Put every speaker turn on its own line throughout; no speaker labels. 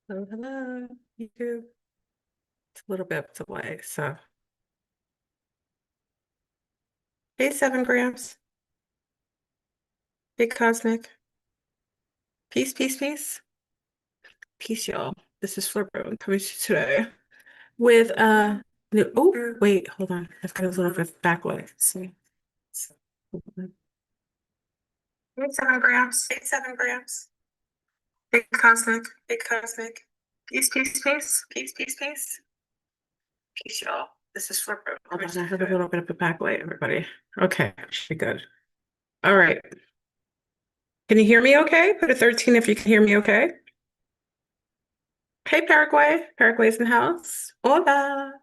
Hello, hello, YouTube. It's a little bit of delay, so. Hey, 7 grams. Big Cosmic. Peace, peace, peace. Peace, y'all. This is FleurBrun coming to you today with new. Oh, wait, hold on. I've got a little bit backward. Let's see. Hey, 7 grams. Hey, 7 grams. Big Cosmic. Big Cosmic. Peace, peace, peace. Peace, peace, peace. Peace, y'all. This is FleurBrun. Hold on, I have a little bit of a backway, everybody. Okay, should be good. All right. Can you hear me okay? Put a 13 if you can hear me okay. Hey, Paraguay. Paraguay's in the house. Hola.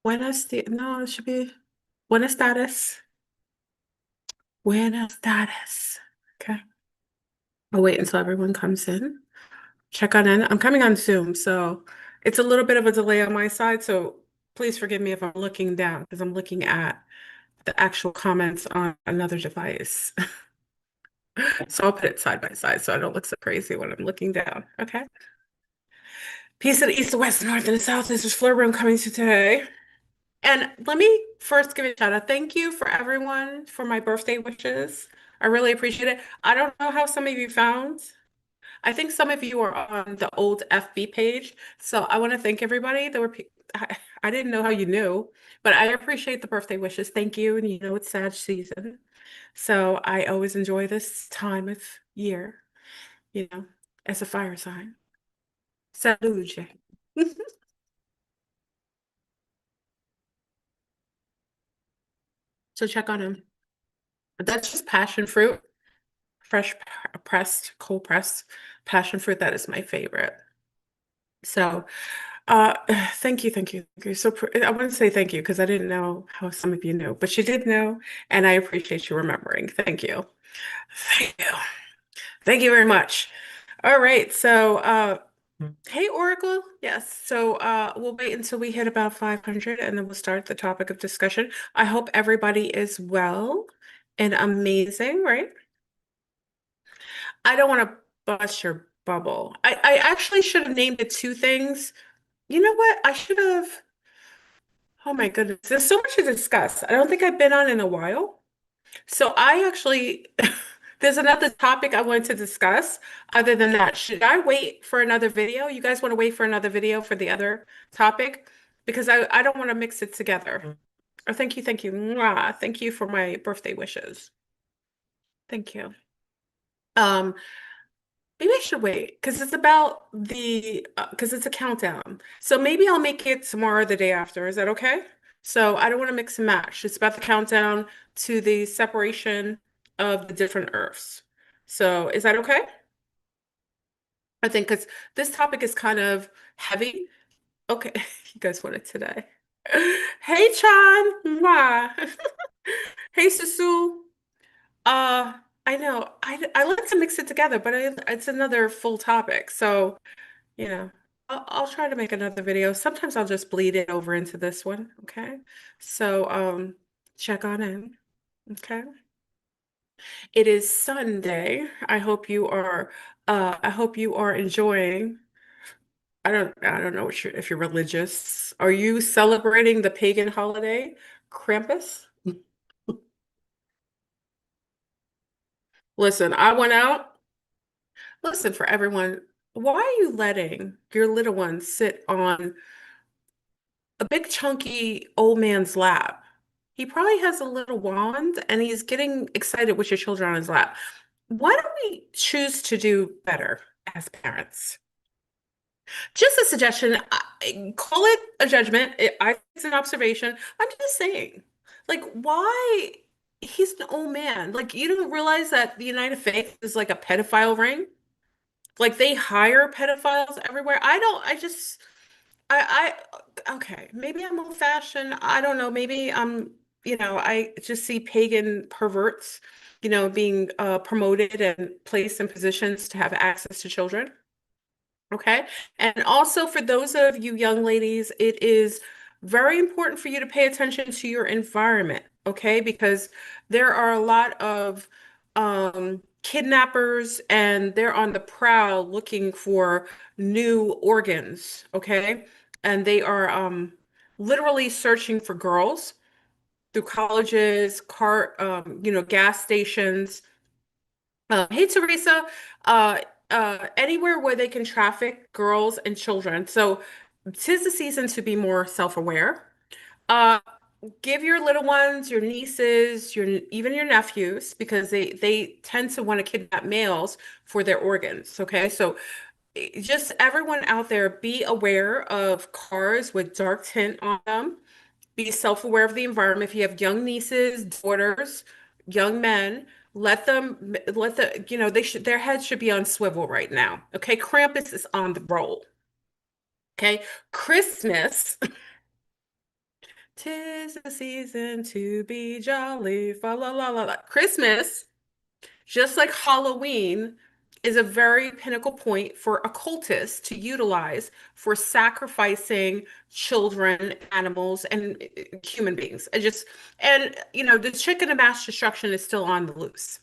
No, it should be Buenas tardes. Buenas tardes. Okay. I'll wait until everyone comes in. Check on in. I'm coming on Zoom, so it's a little bit of a delay on my side. So please forgive me if I'm looking down because I'm looking at the actual comments on another device. So I'll put it side by side so I don't look so crazy when I'm looking down. Okay. Peace of the east, the west, the north, and the south. This is FleurBrun coming to today. And let me first give a shout out. Thank you for everyone for my birthday wishes. I really appreciate it. I don't know how some of you found. I think some of you are on the old FB page. So I want to thank everybody. I didn't know how you knew, but I appreciate the birthday wishes. Thank you. And you know, it's sad season. So I always enjoy this time of year, you know, as a fire sign. Salute. So check on him. That's just passion fruit, fresh pressed, cold pressed passion fruit. That is my favorite. So, uh, thank you, thank you, thank you. I want to say thank you because I didn't know how some of you knew, but you did know, and I appreciate you remembering. Thank you. Thank you. Thank you very much. All right, so hey Oracle. Yes. So we'll wait until we hit about 500 and then we'll start the topic of discussion. I hope everybody is well and amazing, right? I don't want to bust your bubble. I actually should have named it two things. You know what? I should have. Oh my goodness. There's so much to discuss. I don't think I've been on in a while. So I actually, there's another topic I wanted to discuss. Other than that, should I wait for another video? You guys want to wait for another video for the other topic? Because I don't want to mix it together. Oh, thank you, thank you. Mwah. Thank you for my birthday wishes. Thank you. Um, Maybe I should wait because it's about the because it's a countdown. So maybe I'll make it tomorrow or the day after. Is that okay? So I don't want to mix and match. It's about the countdown to the separation of the different Earths. So is that okay? I think because this topic is kind of heavy. Okay, you guys want it today. Hey, Chan. Mwah. Hey, Susu. Uh, I know. I like to mix it together, but it's another full topic. So, you know, I'll try to make another video. Sometimes I'll just bleed it over into this one. Okay. So, check on in. Okay. It is Sunday. I hope you are enjoying. I don't know if you're religious. Are you celebrating the pagan holiday, Krampus? Listen, I went out. Listen, for everyone, why are you letting your little one sit on a big chunky old man's lap? He probably has a little wand and he's getting excited with your children on his lap. Why don't we choose to do better as parents? Just a suggestion. Call it a judgment. I think it's an observation. I'm just saying, like, why? He's an old man. Like, you don't realize that the United Faith is like a pedophile ring? Like they hire pedophiles everywhere. Okay, maybe I'm old fashioned. I don't know. Maybe I just see pagan perverts, being promoted and placed in positions to have access to children. Okay. And also for those of you young ladies, it is very important for you to pay attention to your environment. Okay. Because there are a lot of kidnappers, and they're on the prowl looking for new organs, okay? And they are literally searching for girls through colleges, gas stations. Hey, Teresa, uh, anywhere where they can traffic girls and children. So 'tis the season to be more self-aware. Uh, give your little ones, your nieces, even your nephews, because they tend to want to kidnap males for their organs. Okay, so just everyone out there, be aware of cars with dark tint on them. Be self-aware of the environment. If you have young nieces, daughters, young men, their heads should be on swivel right now. Okay, Krampus is on the roll. Okay, Christmas. 'Tis the season to be jolly. Fa la la la la. Christmas, just like Halloween, is a very pinnacle point for occultists to utilize for sacrificing children, animals, and human beings. The chicken of mass destruction is still on the loose.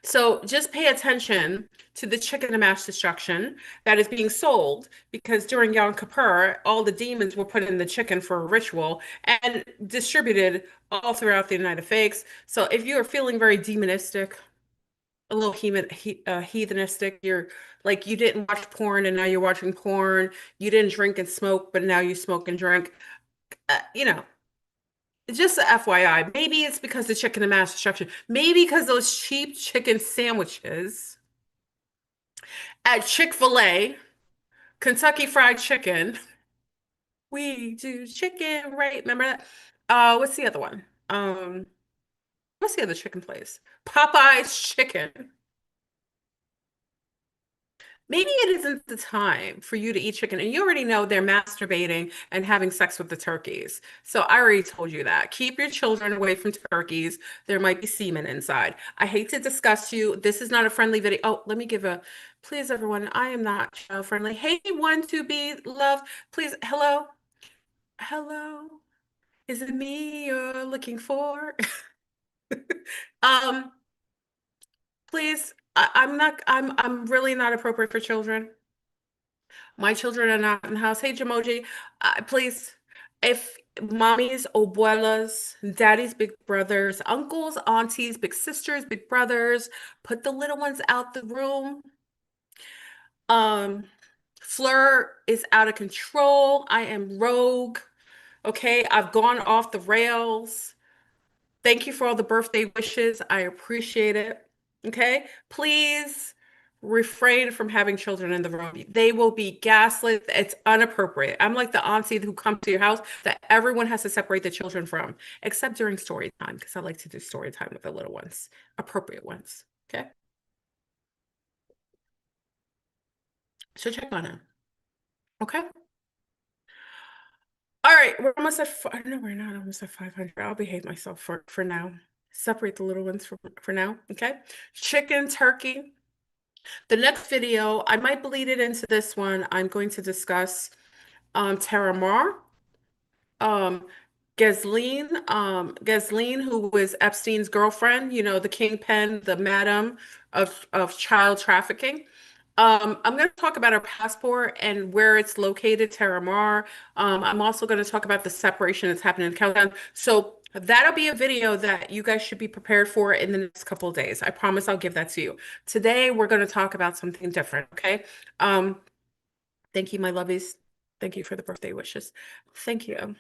So just pay attention to the chicken of mass destruction that is being sold because during Yom Kippur, all the demons were put in the chicken for a ritual and distributed all throughout the United States. So if you are feeling very demonistic, a little heathenistic, you're like you didn't watch porn and now you're watching porn, you didn't drink and smoke, but now you smoke and drink, uh, you know, just a FYI, maybe it's because the chicken and mass destruction. Maybe because those cheap chicken sandwiches at Chick-fil-A, Kentucky Fried Chicken. We do chicken, right? Remember that? What's the other one? What's the other chicken place? Popeye's Chicken. Maybe it isn't the time for you to eat chicken. And you already know they're masturbating and having sex with the turkeys. So I already told you that. Keep your children away from turkeys. There might be semen inside. I hate to disgust you. This is not a friendly video. Oh, let me give a, please, everyone, I am not child friendly. Hey, one to be loved. Please, hello? Hello? Is it me you're looking for? Um, please, I'm really not appropriate for children. My children are not in the house. Hey, Jamoji, please, if mommies, abuelas, daddies, big brothers, uncles, aunties, big sisters, big brothers, put the little ones out the room. Um, Fleur is out of control. I am rogue. Okay, I've gone off the rails. Thank you for all the birthday wishes. I appreciate it. Okay. Please refrain from having children in the room. They will be gaslit. It's inappropriate. I'm like the auntie who come to your house that everyone has to separate the children from, except during story time, because I like to do story time with the little ones, appropriate ones. Okay. So check on them. Okay. All right. We're almost at, no, we're not almost at 500. I'll behave myself for now. Separate the little ones for now. Okay. Chicken, turkey. The next video, I might bleed it into this one. I'm going to discuss Terramar, um, Ghislaine, who was Epstein's girlfriend, the kingpin, the madam of child trafficking. I'm going to talk about her passport and where it's located, Terramar. I'm also going to talk about the separation that's happening in Countdown. So that'll be a video that you guys should be prepared for in the next couple of days. I promise I'll give that to you. Today, we're going to talk about something different, okay? Um, thank you, my lovies. Thank you for the birthday wishes. Thank you.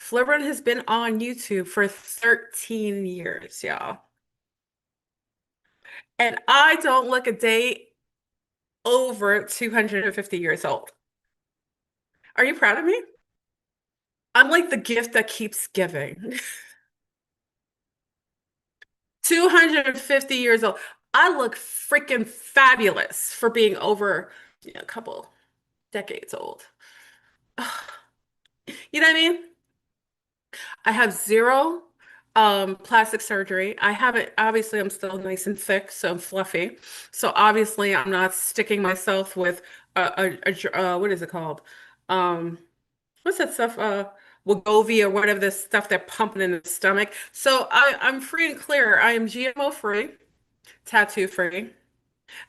FleurBrun has been on YouTube for 13 years, y'all. And I don't look a day over 250 years old. Are you proud of me? I'm like the gift that keeps giving. 250 years old. I look freaking fabulous for being over, a couple decades old. You know what I mean? I have zero plastic surgery. I haven't, obviously, I'm still nice and thick, so I'm fluffy. So obviously, I'm not sticking myself with what is it called? Um, what's that stuff? Wegovy or whatever the stuff they're pumping in the stomach. So I'm free and clear. I am GMO free, tattoo free,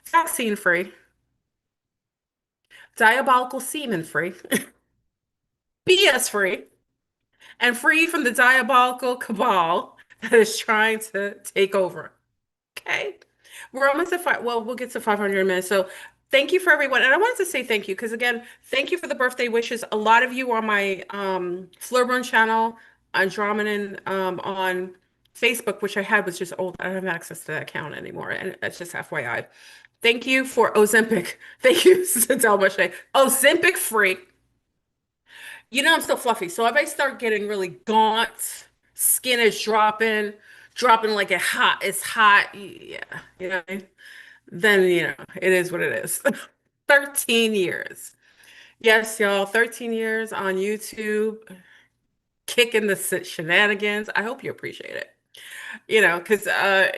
vaccine free, diabolical semen free, BS free, and free from the diabolical cabal that is trying to take over. Okay. We're almost at five. Well, we'll get to 500 in a minute. So thank you for everyone. And I wanted to say thank you because again, thank you for the birthday wishes. A lot of you on my FleurBrun channel, Andromedan on Facebook, which I had was just old. I don't have access to that account anymore. And that's just FYI. Thank you for Ozempic. Thank you, Delma Shay. Ozempic free. You know I'm still fluffy. So if I start getting really gaunt, skin is dropping like it's hot. Yeah, you know what I mean? Then it is what it is. 13 years. Yes, y'all, 13 years on YouTube, kicking the shenanigans. I hope you appreciate it. Because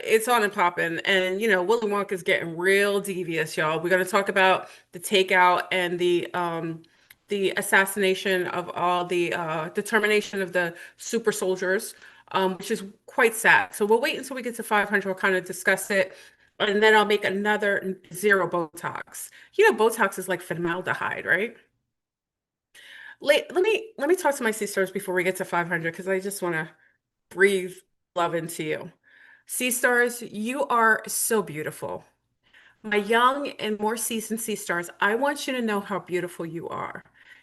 it's on and popping, and Willy Wonka's getting real devious, y'all. We're gonna talk about the takeout and the assassination of all the termination of the super soldiers, which is quite sad. So we'll wait until we get to 500. We'll kind of discuss it, and then I'll make another zero Botox. Botox is like formaldehyde, right? Let me talk to my sisters before we get to 500 because I just want to breathe love into you. Sea stars, you are so beautiful. My young and more seasoned sea stars, I want you to know how beautiful you are.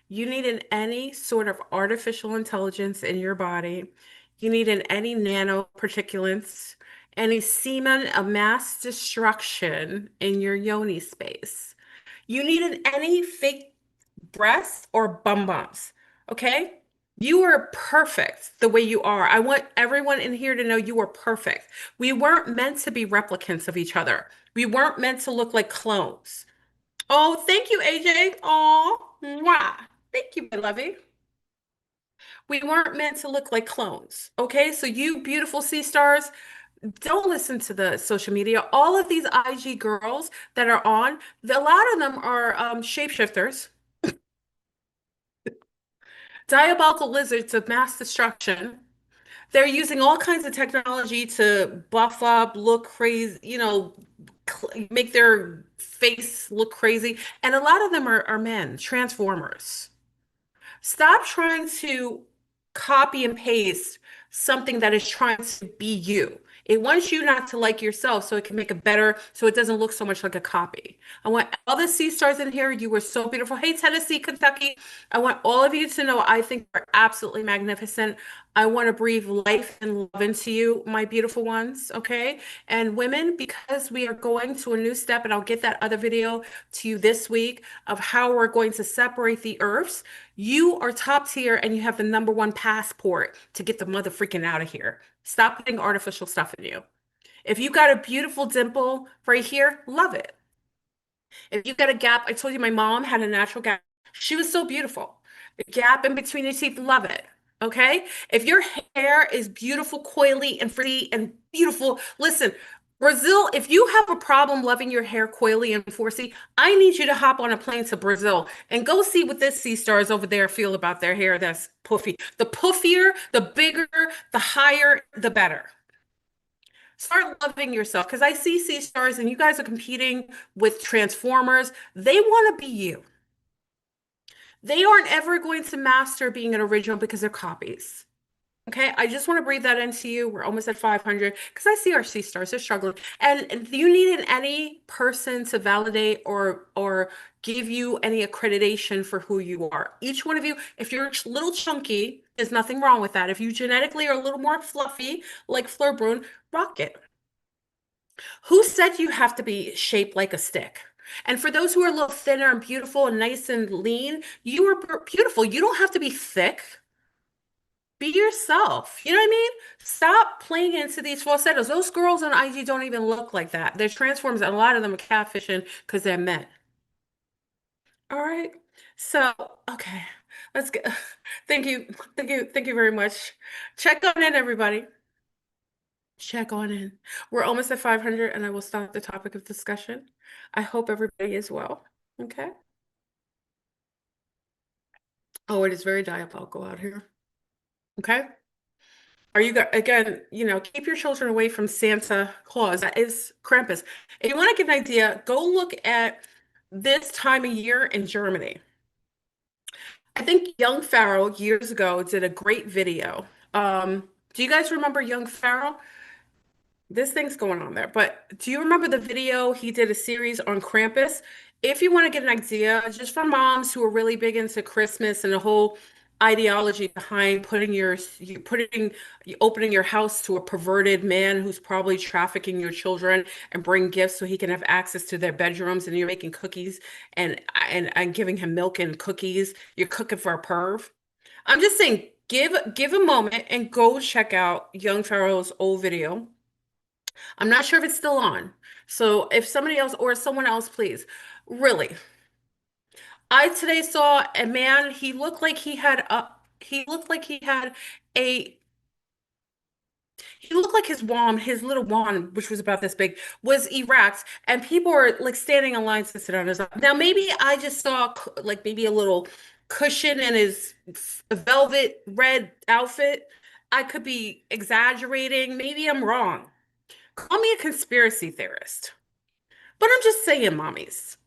You need any sort of artificial intelligence in your body. You need any nanoparticulates, any semen of mass destruction in your yoni space. You need any fake breasts or bum bumps. Okay? You are perfect the way you are. I want everyone in here to know you are perfect. We weren't meant to be replicants of each other. We weren't meant to look like clones. Oh, thank you, AJ. Oh, mwah. Thank you, my lovey. We weren't meant to look like clones. Okay, so you beautiful sea stars, don't listen to the social media. All of these IG girls that are on, a lot of them are shapeshifters, diabolical lizards of mass destruction. They're using all kinds of technology to buff up, look crazy, make their face look crazy. And a lot of them are men, transformers. Stop trying to copy and paste something that is trying to be you. It wants you not to like yourself so it can make it better, so it doesn't look so much like a copy. I want all the sea stars in here. You were so beautiful. Hey, Tennessee, Kentucky. I want all of you to know I think you're absolutely magnificent. I want to breathe life and love into you, my beautiful ones. Okay. And women, because we are going to a new step, and I'll get that other video to you this week of how we're going to separate the earths. You are top tier and you have the number one passport to get the mother freaking out of here. Stop putting artificial stuff in you. If you got a beautiful dimple right here, love it. If you got a gap, I told you my mom had a natural gap. She was so beautiful. The gap in between your teeth, love it. Okay? If your hair is beautiful, coily, and frizzy and beautiful, listen, Brazil, if you have a problem loving your hair coily and 4C, I need you to hop on a plane to Brazil and go see what this sea stars over there feel about their hair that's puffy. The puffier, the bigger, the higher, the better. Start loving yourself because I see sea stars and you guys are competing with transformers. They want to be you. They aren't ever going to master being an original because they're copies. Okay, I just want to breathe that into you. We're almost at 500 because I see our sea stars, they're struggling. And you need any person to validate or give you any accreditation for who you are. Each one of you, if you're a little chunky, there's nothing wrong with that. If you genetically are a little more fluffy, like FleurBrun, rock it. Who said you have to be shaped like a stick? And for those who are a little thinner and beautiful and nice and lean, you are beautiful. You don't have to be thick. Be yourself. You know what I mean? Stop playing into these falsettos. Those girls on IG don't even look like that. They're transformers, and a lot of them are catfishing because they're men. All right. So, okay, let's get. Thank you. Thank you. Thank you very much. Check on in, everybody. Check on in. We're almost at 500, and I will stop the topic of discussion. I hope everybody is well. Okay. Oh, it is very diabolical out here. Okay. Are you again, keep your children away from Santa Claus. That is Krampus. If you want to get an idea, go look at this time of year in Germany. I think Young Pharaoh years ago did a great video. Do you guys remember Young Pharaoh? This thing's going on there. But do you remember the video? He did a series on Krampus. If you want to get an idea, just for moms who are really big into Christmas and the whole ideology behind you opening your house to a perverted man who's probably trafficking your children and bring gifts so he can have access to their bedrooms, and you're making cookies and giving him milk and cookies. You're cooking for a perv. I'm just saying, give a moment and go check out Young Pharaoh's old video. I'm not sure if it's still on. So if somebody else or someone else, please. Really. I today saw a man, he looked like a he looked like his little wand, which was about this big, was erect, and people were like standing in lines to sit on his lap. Now maybe I just saw like maybe a little cushion in his velvet red outfit. I could be exaggerating. Maybe I'm wrong. Call me a conspiracy theorist. But I'm just saying, mommies,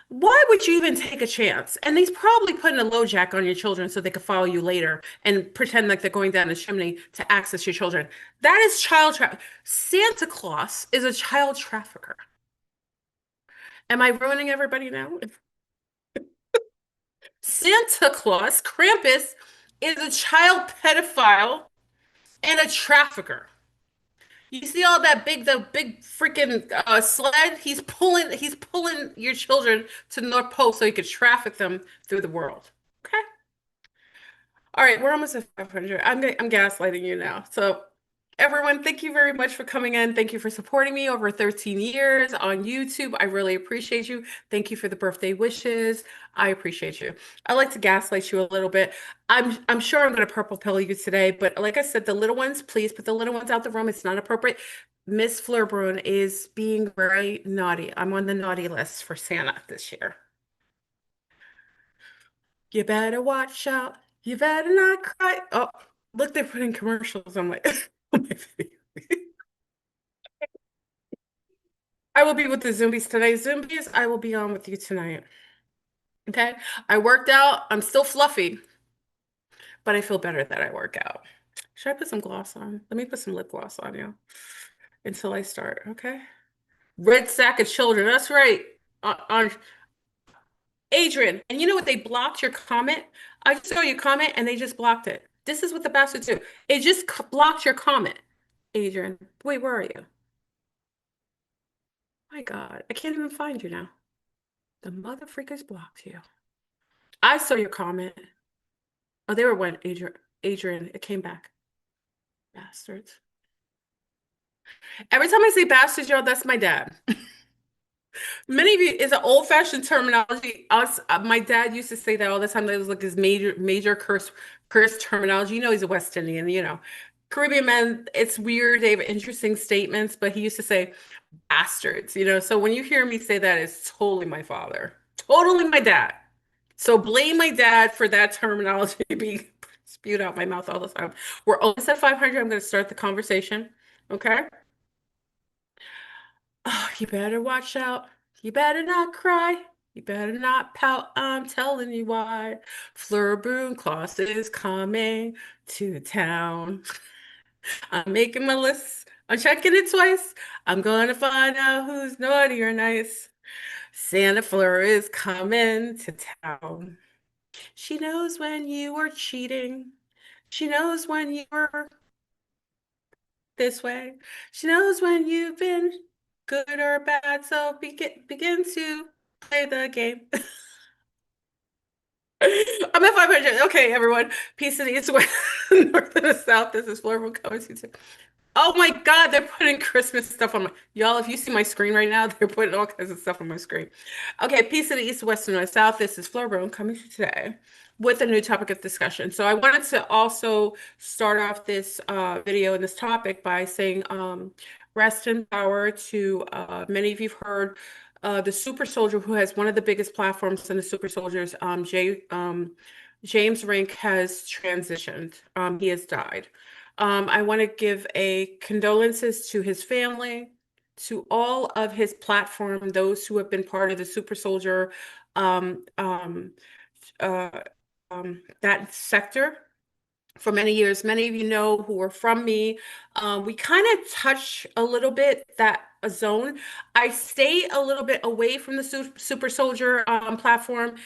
why would you even take a chance? And he's probably putting a low jack on your children so they could follow you later and pretend like they're going down the chimney to access your children. That is child trafficking. Santa Claus is a child trafficker. Am I ruining everybody now? Santa Claus, Krampus, is a child pedophile and a trafficker. You see all the big freaking sled? He's pulling your children to the North Pole so he could traffic them through the world. Okay. All right, we're almost at 500. I'm gaslighting you now. So everyone, thank you very much for coming in. Thank you for supporting me over 13 years on YouTube. I really appreciate you. Thank you for the birthday wishes. I appreciate you. I like to gaslight you a little bit. I'm sure I'm going to purple pill you today, but like I said, the little ones, please put the little ones out the room. It's not appropriate. Miss FleurBrun is being very naughty. I'm on the naughty list for Santa this year. You better watch out. You better not cry. Oh, look, they're putting commercials on my, on my video. I will be with the Zumbies today. Zumbies, I will be on with you tonight. Okay. I worked out. I'm still fluffy, but I feel better that I work out. Should I put some gloss on? Let me put some lip gloss on you until I start. Okay. Red sack of children. That's right. On Adrian. And you know what? They blocked your comment. I just saw your comment and they just blocked it. This is what the bastards do. It just blocked your comment. Adrian, wait, where are you? My God, I can't even find you now. The mother freakers blocked you. I saw your comment. Oh, they were when Adrian, it came back. Bastards. Every time I say bastards, y'all, that's my dad. Many of you is an old-fashioned terminology. My dad used to say that all the time. That was like his major curse terminology. He's a West Indian. Caribbean men, it's weird. They have interesting statements, but he used to say bastards. So when you hear me say that, it's totally my father, totally my dad. So blame my dad for that terminology being spewed out my mouth all the time. We're almost at 500. I'm going to start the conversation. Okay. Oh, you better watch out. You better not cry. You better not pout. I'm telling you why. FleurBrun Claus is coming to town. I'm making my list. I'm checking it twice. I'm going to find out who's naughty or nice. Santa Fleur is coming to town. She knows when you are cheating. She knows when you're this way. She knows when you've been good or bad. So begin to play the game. I'm at 500. Okay, everyone. Peace in the east, west, north, and the south. This is FleurBrun coming to you. Oh my God, they're putting Christmas stuff on my y'all. If you see my screen right now, they're putting all kinds of stuff on my screen. Okay, peace of the east, west, and north, south. This is FleurBrun coming to you today with a new topic of discussion. So I wanted to also start off this video and this topic by saying rest in power to many of you've heard the super soldier who has one of the biggest platforms in the super soldiers, James Rink has transitioned. He has died. I want to give a condolences to his family, to all of his platform, those who have been part of the Super Soldier, um, um, uh, that sector for many years. Many of you know who are from me. We kind of touch a little bit that zone. I stay a little bit away from the Super Soldier platform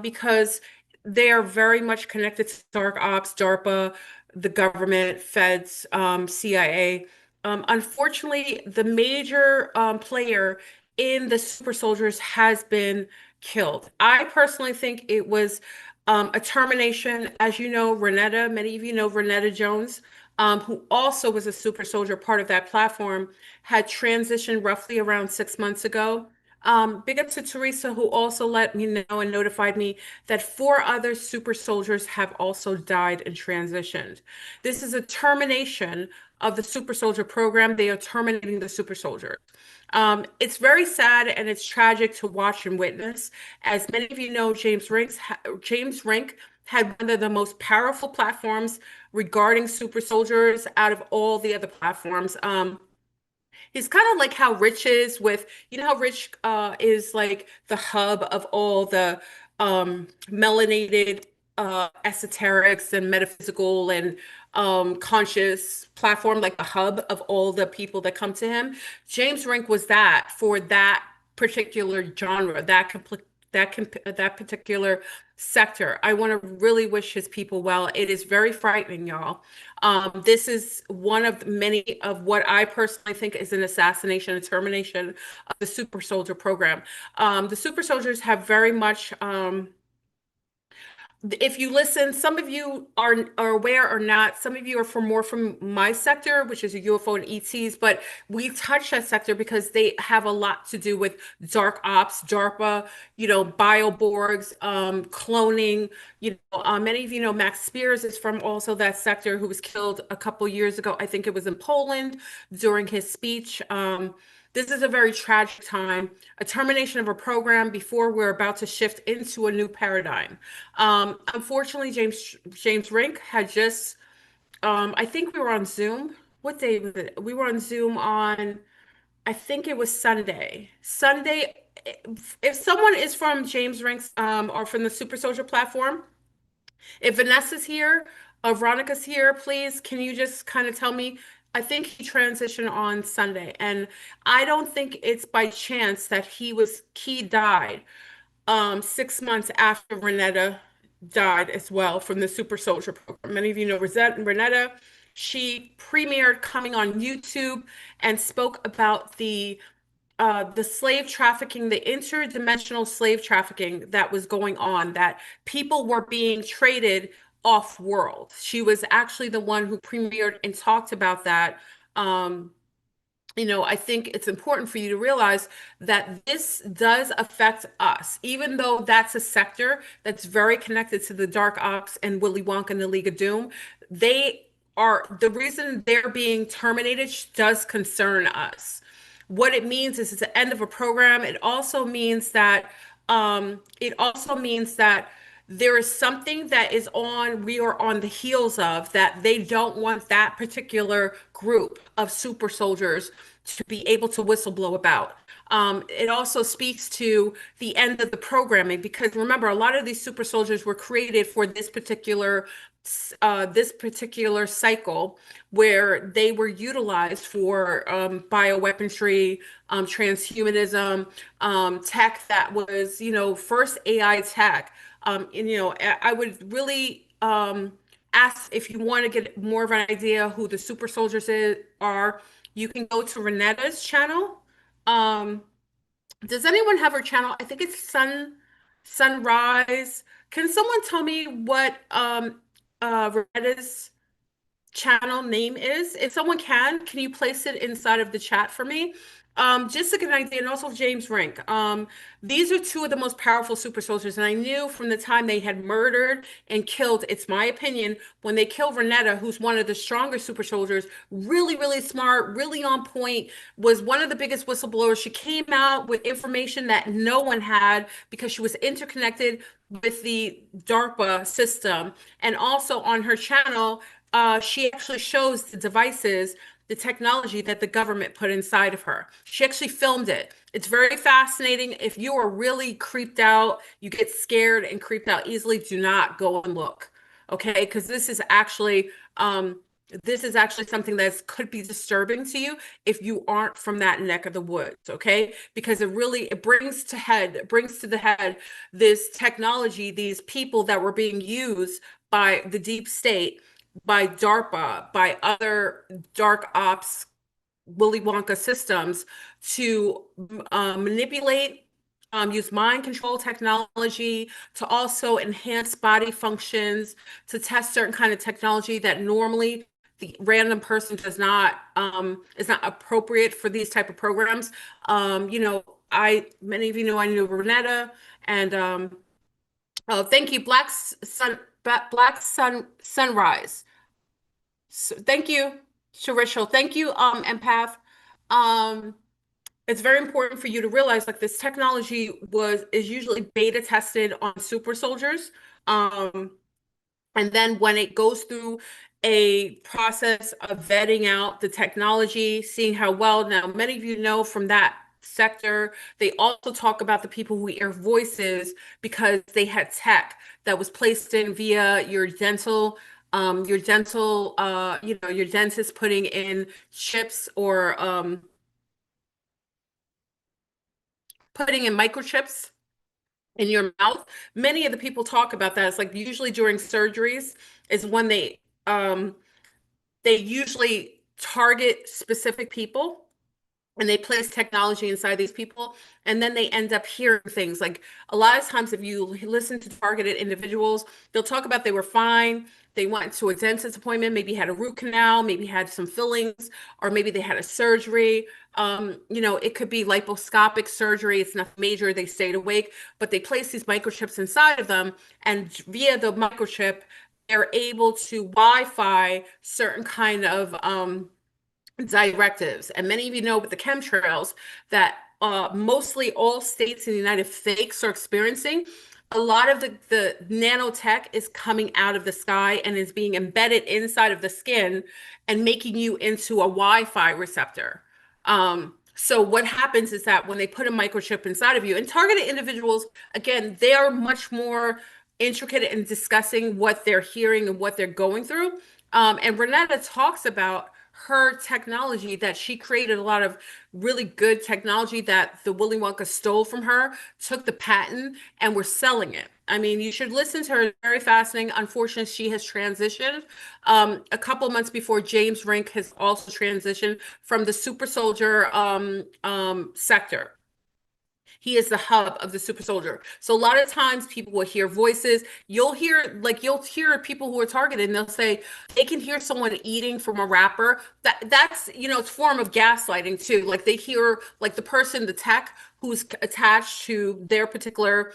because they are very much connected to dark ops, DARPA, the government, feds, CIA. Unfortunately, the major player in the Super Soldiers has been killed. I personally think it was a termination. As you know, Renetta, many of you know Renetta Jones, who also was a super soldier, part of that platform, had transitioned roughly around 6 months ago. Big up to Teresa, who also let me know and notified me that four other super soldiers have also died and transitioned. This is a termination of the super soldier program. They are terminating the super soldiers. It's very sad and it's tragic to watch and witness. As many of you know, James Rink had one of the most powerful platforms regarding super soldiers out of all the other platforms. He's kind of like how Rich is with, you know how Rich is like the hub of all the melanated esoterics and metaphysical and conscious platform, like the hub of all the people that come to him. James Rink was that for that particular genre, that particular sector. I want to really wish his people well. It is very frightening, y'all. This is one of many of what I personally think is an assassination and termination of the super soldier program. The super soldiers have very much if you listen, some of you are aware or not. Some of you are from my sector, which is UFO and ETs, but we touch that sector because they have a lot to do with dark ops, DARPA, bioborgs, cloning. Many of you know Max Spears is from also that sector, who was killed a couple years ago. I think it was in Poland during his speech. This is a very tragic time, a termination of a program before we're about to shift into a new paradigm. Unfortunately, James Rink had just, I think we were on Zoom. What day was it? We were on Zoom on, I think it was Sunday. Sunday, if someone is from James Rink's or from the Super Soldier platform, if Vanessa's here, Veronica's here, please, can you just kind of tell me? I think he transitioned on Sunday, and I don't think it's by chance that he died 6 months after Renetta died as well from the Super Soldier program. Many of you know Renetta. She premiered coming on YouTube and spoke about the slave trafficking, the interdimensional slave trafficking that was going on, that people were being traded off world. She was actually the one who premiered and talked about that. Um, I think it's important for you to realize that this does affect us, even though that's a sector that's very connected to the dark ops and Willy Wonka and the League of Doom. They the reason they're being terminated does concern us. What it means is it's the end of a program. It also means that there is something that we are on the heels of, that they don't want that particular group of super soldiers to be able to whistleblow about. It also speaks to the end of the programming, because remember, a lot of these super soldiers were created for this particular cycle, where they were utilized for bioweaponry, transhumanism, tech that was, first AI tech. I would really ask, if you want to get more of an idea who the super soldiers are, you can go to Renetta's channel. Um, does anyone have her channel? I think it's Sunrise. Can someone tell me what Renetta's channel name is? If someone can you place it inside of the chat for me? Just to get an idea, and also James Rink. These are two of the most powerful super soldiers, and I knew from the time they had murdered and killed, it's my opinion, when they killed Renetta, who's one of the stronger super soldiers, really, really smart, really on point, was one of the biggest whistleblowers. She came out with information that no one had because she was interconnected with the DARPA system. And also on her channel, she actually shows the devices, the technology that the government put inside of her. She actually filmed it. It's very fascinating. If you are really creeped out, you get scared and creeped out easily, do not go and look. Okay, because this is actually something that could be disturbing to you if you aren't from that neck of the woods, okay? Because it brings to the head this technology, these people that were being used by the deep state, by DARPA, by other dark ops Willy Wonka systems to manipulate, use mind control technology to also enhance body functions, to test certain kind of technology that normally the random person does not is not appropriate for these type of programs. You know, I many of you know I knew Renetta and oh, thank you, Black Sun Sunrise. So, thank you, Sharishal. Thank you, Empath. Um, it's very important for you to realize like this technology is usually beta tested on super soldiers. Um, and then when it goes through a process of vetting out the technology, seeing how well, now many of you know from that sector, they also talk about the people who hear voices because they had tech that was placed in via your dentist putting in chips or putting in microchips in your mouth. Many of the people talk about that. It's like usually during surgeries is when um they usually target specific people and they place technology inside these people and then they end up hearing things like a lot of times if you listen to targeted individuals, they'll talk about they were fine, they went to a dentist appointment, maybe had a root canal, maybe had some fillings, or maybe they had a surgery. You know, it could be liposcopic surgery, it's nothing major, they stayed awake, but they place these microchips inside of them, and via the microchip they're able to Wi-Fi certain kind of directives. And many of you know with the chemtrails that mostly all states in the United States are experiencing. A lot of the nanotech is coming out of the sky and is being embedded inside of the skin and making you into a Wi-Fi receptor. So what happens is that when they put a microchip inside of you, and targeted individuals, again, they are much more intricate in discussing what they're hearing and what they're going through. And Renetta talks about her technology that she created a lot of really good technology that the Willy Wonka stole from her, took the patent, and we're selling it. I mean, you should listen to her. It's very fascinating. Unfortunately, she has transitioned. A couple months before James Rink has also transitioned from the super soldier sector. He is the hub of the super soldier. So a lot of times people will hear voices. You'll hear people who are targeted and they'll say they can hear someone eating from a wrapper. That's, you know, it's a form of gaslighting too. Like they hear like the person, the tech who's attached to their particular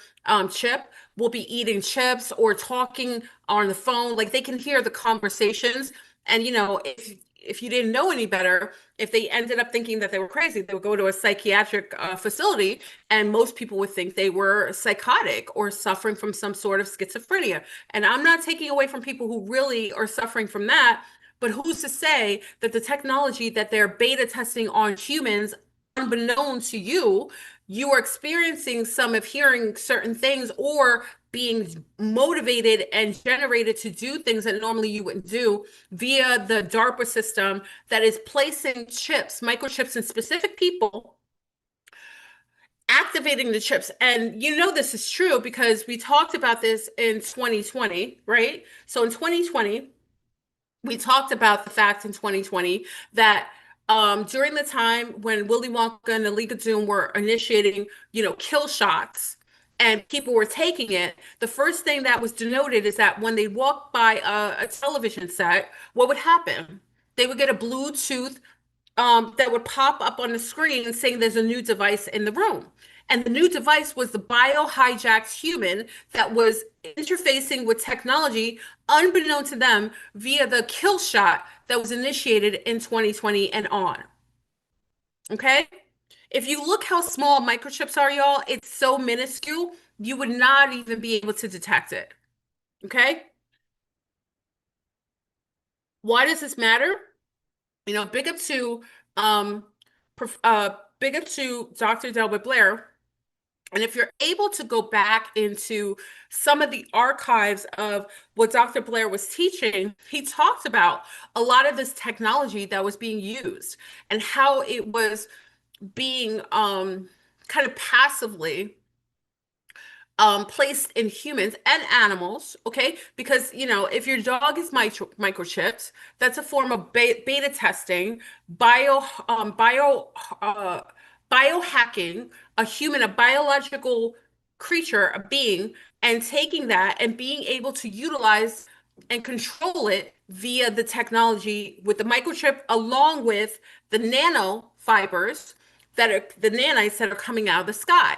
chip will be eating chips or talking on the phone. Like they can hear the conversations. And you know, if you didn't know any better, if they ended up thinking that they were crazy, they would go to a psychiatric facility, and most people would think they were psychotic or suffering from some sort of schizophrenia. And I'm not taking away from people who really are suffering from that, but who's to say that the technology that they're beta testing on humans, unbeknown to you, you are experiencing some of hearing certain things or being motivated and generated to do things that normally you wouldn't do via the DARPA system that is placing chips, microchips in specific people, activating the chips. And you know this is true because we talked about this in 2020, right? So in 2020, we talked about the fact in 2020 that during the time when Willy Wonka and the League of Doom were initiating, you know, kill shots and people were taking it, the first thing that was denoted is that when they walked by a television set, what would happen? They would get a Bluetooth that would pop up on the screen saying there's a new device in the room. And the new device was the bio-hijacked human that was interfacing with technology unbeknown to them via the kill shot that was initiated in 2020 and on. Okay? If you look how small microchips are, y'all, it's so minuscule you would not even be able to detect it. Okay? Why does this matter? Big up to um big up to Dr. Delbert Blair. And if you're able to go back into some of the archives of what Dr. Blair was teaching, he talked about a lot of this technology that was being used and how it was being kind of passively placed in humans and animals, okay? Because, if your dog is microchipped, that's a form of beta testing, uh, biohacking a human, a biological creature, a being, and taking that and being able to utilize and control it via the technology with the microchip, along with the nanofibers that are the nanites that are coming out of the sky.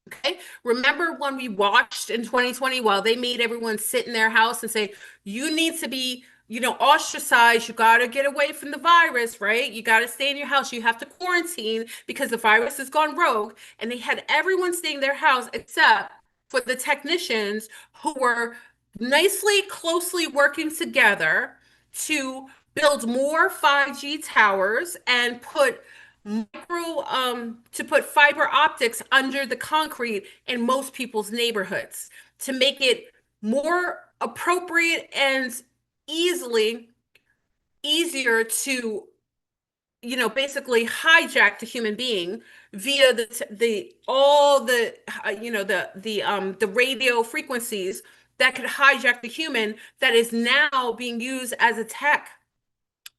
Okay. Remember when we watched in 2020 while they made everyone sit in their house and say, you need to be, ostracized. You got to get away from the virus, right? You got to stay in your house. You have to quarantine because the virus has gone rogue. And they had everyone staying in their house except for the technicians who were nicely, closely working together to build more 5G towers and put fiber optics under the concrete in most people's neighborhoods to make it more appropriate and easily easier to basically hijack the human being via the all the the radio frequencies that could hijack the human that is now being used as a tech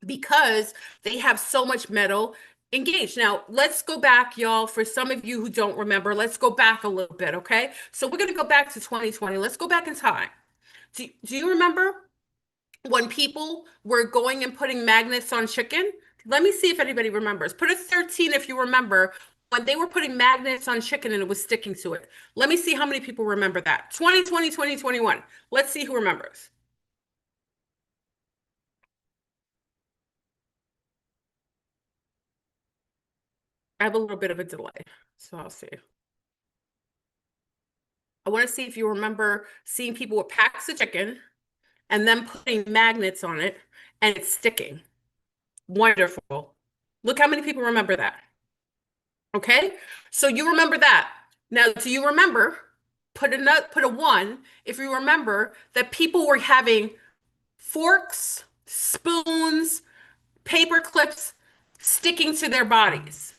because they have so much metal engaged. Now, let's go back, y'all. For some of you who don't remember, let's go back a little bit, okay? So we're going to go back to 2020. Let's go back in time. Do you remember when people were going and putting magnets on chicken? Let me see if anybody remembers. Put a 13 if you remember when they were putting magnets on chicken and it was sticking to it. Let me see how many people remember that. 2020, 2021. Let's see who remembers. I have a little bit of a delay, so I'll see. I want to see if you remember seeing people with packs of chicken and then putting magnets on it and it's sticking. Wonderful. Look how many people remember that. Okay? So you remember that. Now, do you remember? Put a one if you remember that people were having forks, spoons, paper clips sticking to their bodies.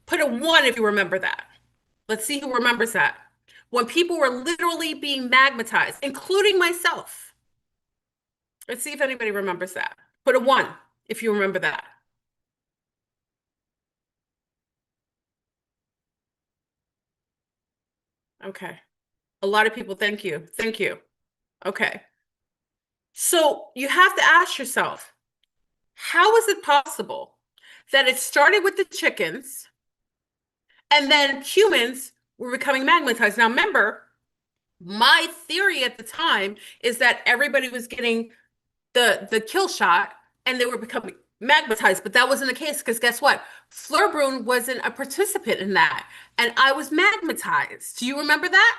Put a one if you remember that. Let's see who remembers that. When people were literally being magnetized, including myself. Let's see if anybody remembers that. Put a one if you remember that. Okay. A lot of people, thank you. Thank you. Okay. So you have to ask yourself, how is it possible that it started with the chickens and then humans were becoming magnetized? Now, remember, my theory at the time is that everybody was getting the kill shot and they were becoming magnetized, but that wasn't the case because guess what? FleurBrun wasn't a participant in that, and I was magnetized. Do you remember that?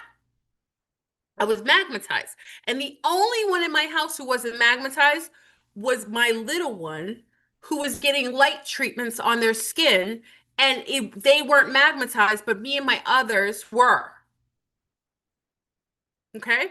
I was magnetized, and the only one in my house who wasn't magnetized was my little one, who was getting light treatments on their skin, and they weren't magnetized, but me and my others were. Okay.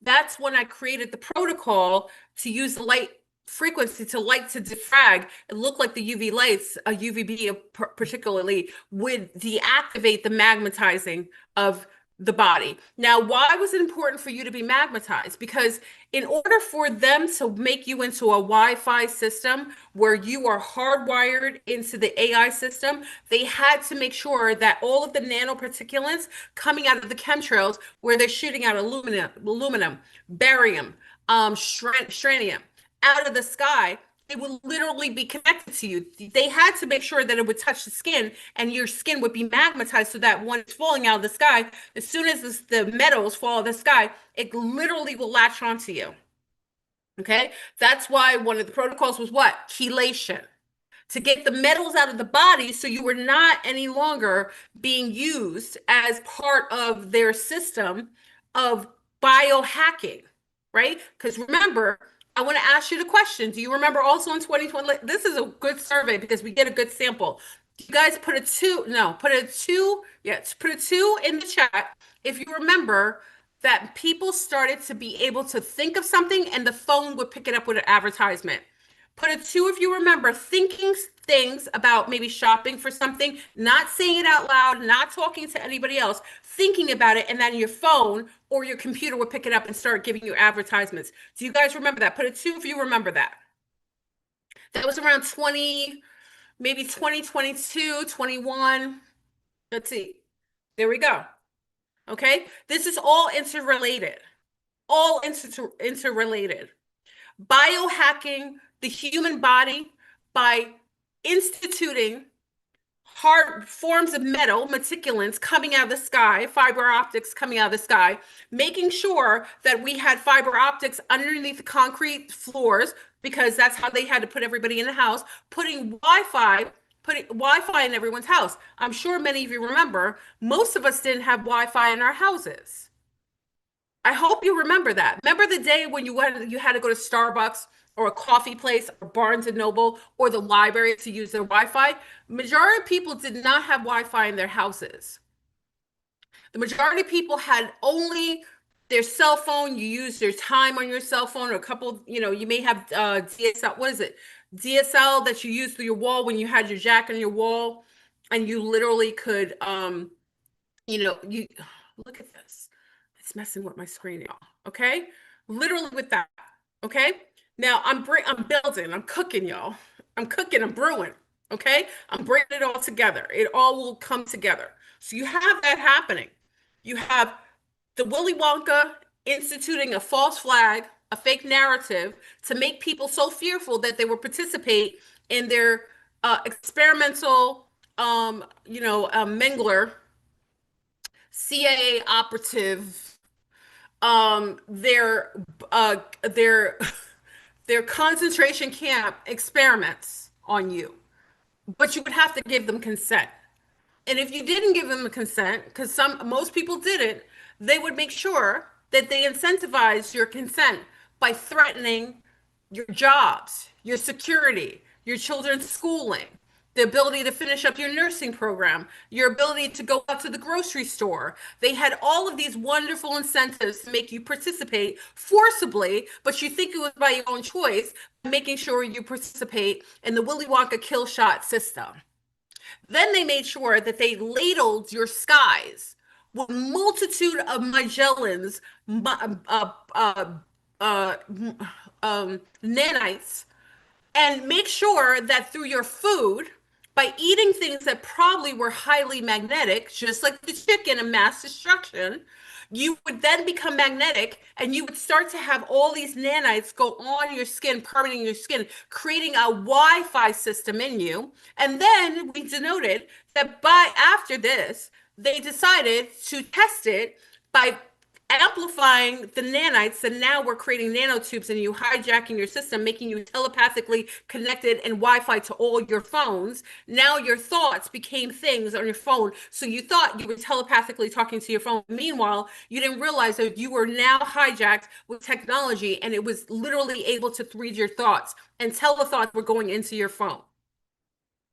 That's when I created the protocol to use the light frequency to defrag. It looked like the UV lights, a UVB particularly, would deactivate the magnetizing of the body. Now, why was it important for you to be magnetized? Because in order for them to make you into a Wi-Fi system where you are hardwired into the AI system, they had to make sure that all of the nanoparticulates coming out of the chemtrails, where they're shooting out aluminum, barium, strontium, out of the sky, it would literally be connected to you. They had to make sure that it would touch the skin and your skin would be magnetized so that when it's falling out of the sky, as soon as the metals fall out of the sky, it literally will latch onto you. Okay. That's why one of the protocols was what? Chelation. to get the metals out of the body so you were not any longer being used as part of their system of biohacking, right? Because remember, I want to ask you the question. Do you remember also in 2020? This is a good survey because we get a good sample. You guys put a two, no, put a two, yes, put a two in the chat if you remember that people started to be able to think of something and the phone would pick it up with an advertisement. Put a two if you remember thinking things about maybe shopping for something, not saying it out loud, not talking to anybody else, thinking about it, and then your phone or your computer would pick it up and start giving you advertisements. Do you guys remember that? Put a two if you remember that. That was around 20, maybe 2022, 21. Let's see. There we go. Okay. This is all interrelated. All interrelated. Biohacking the human body by instituting hard forms of metal, meticulants coming out of the sky, fiber optics coming out of the sky, making sure that we had fiber optics underneath the concrete floors because that's how they had to put everybody in the house, putting Wi-Fi in everyone's house. I'm sure many of you remember, most of us didn't have Wi-Fi in our houses. I hope you remember that. Remember the day when you had to go to Starbucks or a coffee place or Barnes and Noble or the library to use their Wi-Fi? Majority of people did not have Wi-Fi in their houses. The majority of people had only their cell phone. You use their time on your cell phone or a couple, you may have DSL. What is it? DSL that you use through your wall when you had your jack on your wall and you literally could you look at this. It's messing with my screen, y'all. Okay, literally with that. Okay, now I'm building, I'm cooking, y'all. I'm cooking, I'm brewing. Okay, I'm bringing it all together. It all will come together. So you have that happening. You have the Willy Wonka instituting a false flag, a fake narrative to make people so fearful that they will participate in their experimental, Mengler CIA operative, their their concentration camp experiments on you, but you would have to give them consent. And if you didn't give them the consent, because most people didn't, they would make sure that they incentivized your consent by threatening your jobs, your security, your children's schooling, the ability to finish up your nursing program, your ability to go out to the grocery store. They had all of these wonderful incentives to make you participate forcibly, but you think it was by your own choice, making sure you participate in the Willy Wonka kill shot system. Then they made sure that they ladled your skies with multitude of Magellans, nanites, and make sure that through your food, by eating things that probably were highly magnetic, just like the chicken and mass destruction, you would then become magnetic and you would start to have all these nanites go on your skin, permeating your skin, creating a Wi-Fi system in you. And then we denoted that after this, they decided to test it by amplifying the nanites, and now we're creating nanotubes and you hijacking your system, making you telepathically connected and Wi-Fi to all your phones. Now your thoughts became things on your phone. So you thought you were telepathically talking to your phone. Meanwhile, you didn't realize that you were now hijacked with technology and it was literally able to read your thoughts and tell the thoughts were going into your phone.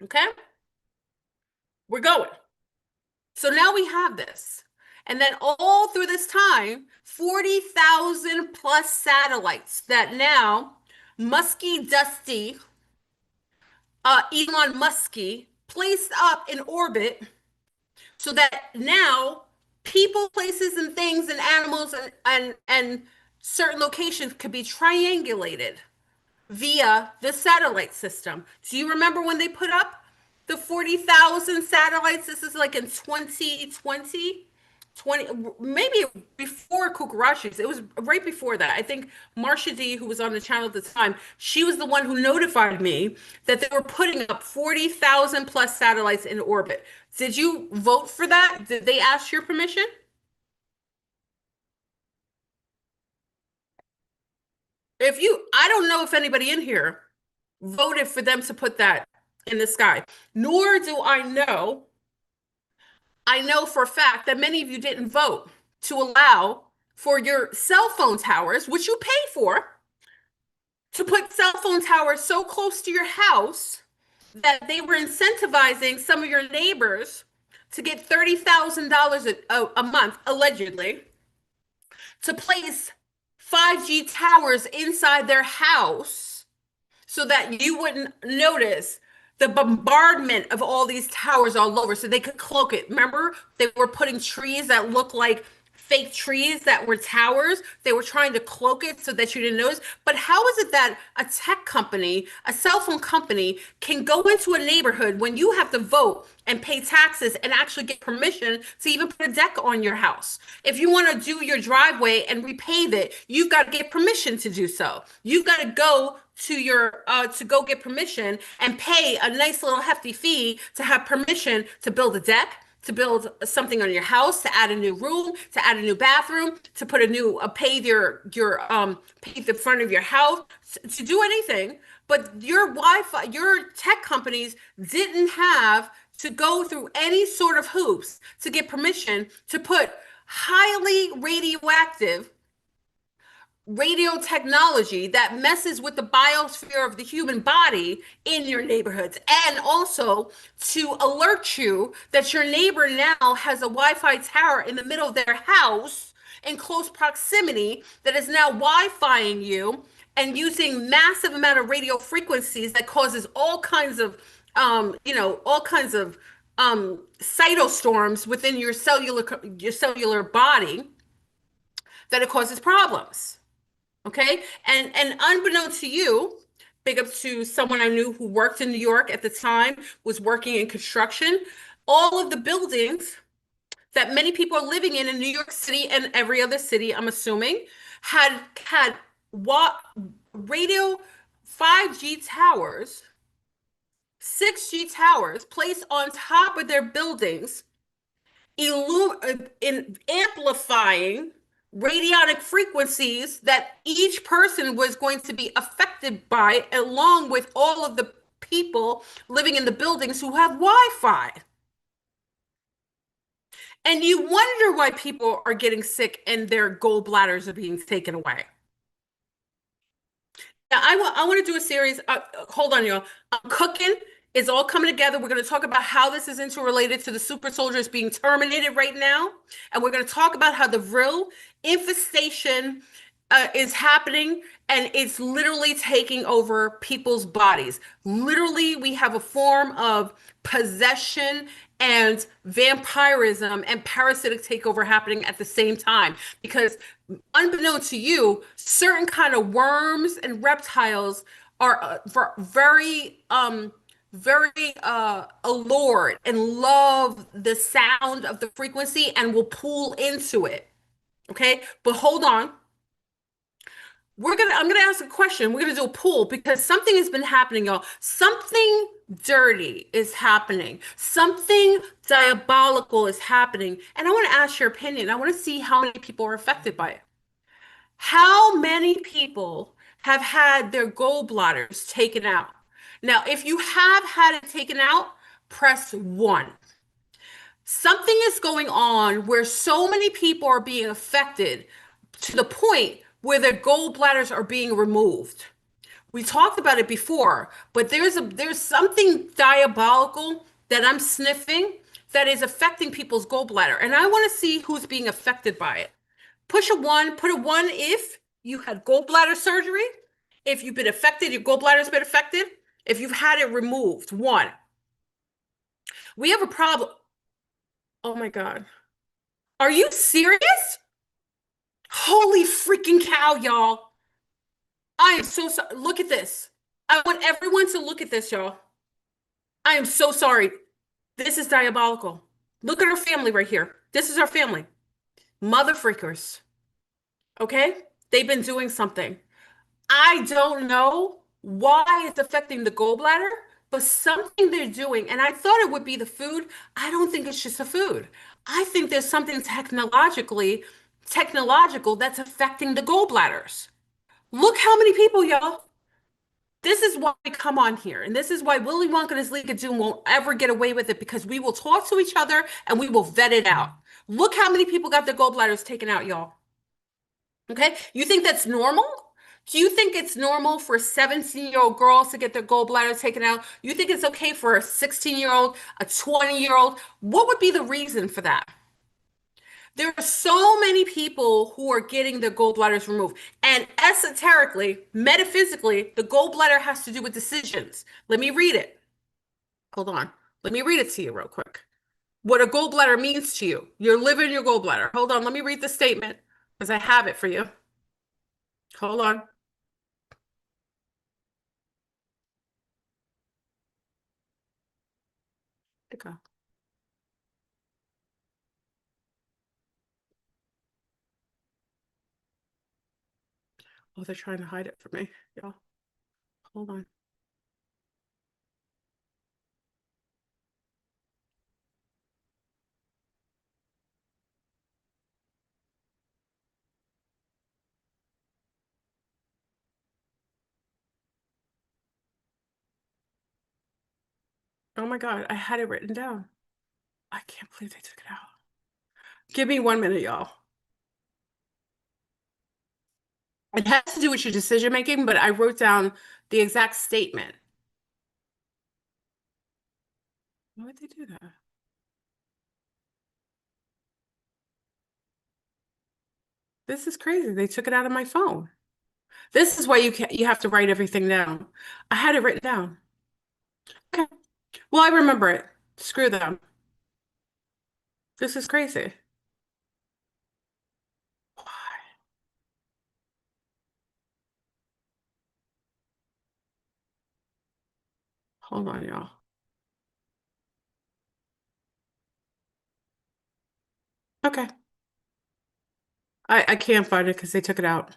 Okay? We're going. So now we have this. And then all through this time, 40,000 plus satellites that now Musky Dusty, Elon Musky placed up in orbit so that now people, places, and things and animals and certain locations could be triangulated via the satellite system. Do you remember when they put up the 40,000 satellites? This is like in 2020, 20, maybe before Kukarashis. It was right before that. I think Marsha D, who was on the channel at the time, she was the one who notified me that they were putting up 40,000 plus satellites in orbit. Did you vote for that? Did they ask your permission? I don't know if anybody in here voted for them to put that in the sky. Nor do I know for a fact that many of you didn't vote to allow for your cell phone towers, which you pay for, to put cell phone towers so close to your house that they were incentivizing some of your neighbors to get $30,000 a month, allegedly, to place 5G towers inside their house so that you wouldn't notice the bombardment of all these towers all over so they could cloak it. Remember, they were putting trees that looked like fake trees that were towers. They were trying to cloak it so that you didn't notice. But how is it that a tech company, a cell phone company, can go into a neighborhood when you have to vote and pay taxes and actually get permission to even put a deck on your house? If you want to do your driveway and repave it, you've got to get permission to do so. You've got to go to your to go get permission and pay a nice little hefty fee to have permission to build a deck, to build something on your house, to add a new room, to add a new bathroom, to put a new pave your pave the front of your house, to do anything. But your Wi-Fi, your tech companies didn't have to go through any sort of hoops to get permission to put highly radioactive radio technology that messes with the biosphere of the human body in your neighborhoods, and also to alert you that your neighbor now has a Wi-Fi tower in the middle of their house in close proximity that is now Wi-Fiing you and using massive amount of radio frequencies that causes all kinds of all kinds of cytostorms within your cellular body, that it causes problems. Okay. And unbeknownst to you, big up to someone I knew who worked in New York at the time, was working in construction. All of the buildings that many people are living in New York City and every other city, I'm assuming, had what radio 5G towers, 6G towers placed on top of their buildings, in amplifying radionic frequencies that each person was going to be affected by, along with all of the people living in the buildings who have Wi-Fi. And you wonder why people are getting sick and their gallbladders are being taken away. Now, I want to do a series. Hold on, y'all. I'm cooking. It's all coming together. We're going to talk about how this is interrelated to the super soldiers being terminated right now. And we're going to talk about how the Vril infestation is happening, and it's literally taking over people's bodies. Literally, we have a form of possession and vampirism and parasitic takeover happening at the same time, because unbeknown to you, certain kind of worms and reptiles are very allured and love the sound of the frequency and will pull into it. Okay, but hold on. I'm gonna ask a question. We're gonna do a poll because something has been happening, y'all. Something dirty is happening. Something diabolical is happening. And I want to ask your opinion. I want to see how many people are affected by it. How many people have had their gallbladders taken out? Now, if you have had it taken out, press 1. Something is going on where so many people are being affected to the point where their gallbladders are being removed. We talked about it before, but there's something diabolical that I'm sniffing that is affecting people's gallbladder, and I want to see who's being affected by it. Push a 1, put a 1 if you had gallbladder surgery, if you've been affected, your gallbladder's been affected, if you've had it removed. 1. We have a problem. Oh my God. Are you serious? Holy freaking cow, y'all. I am so sorry. Look at this. I want everyone to look at this, y'all. I am so sorry. This is diabolical. Look at our family right here. This is our family. Mother freakers. Okay? They've been doing something. I don't know why it's affecting the gallbladder, but something they're doing, and I thought it would be the food. I don't think it's just the food. I think there's something technological that's affecting the gallbladders. Look how many people, y'all. This is why we come on here. And this is why Willy Wonka and his League of Doom won't ever get away with it because we will talk to each other and we will vet it out. Look how many people got their gallbladders taken out, y'all. Okay? You think that's normal? Do you think it's normal for 17-year-old girls to get their gallbladder taken out? You think it's okay for a 16-year-old, a 20-year-old? What would be the reason for that? There are so many people who are getting their gallbladders removed. And esoterically, metaphysically, the gallbladder has to do with decisions. Let me read it. Hold on. Let me read it to you real quick. What a gallbladder means to you. You're living your gallbladder. Hold on. Let me read the statement because I have it for you. Hold on. Okay. Oh, they're trying to hide it from me. Yeah. Hold on. Oh my God. I had it written down. I can't believe they took it out. Give me 1 minute, y'all. It has to do with your decision making, but I wrote down the exact statement. Why would they do that? This is crazy. They took it out of my phone. This is why you have to write everything down. I had it written down. Okay. Well, I remember it. Screw them. This is crazy. Why? Hold on, y'all. Okay. I can't find it because they took it out.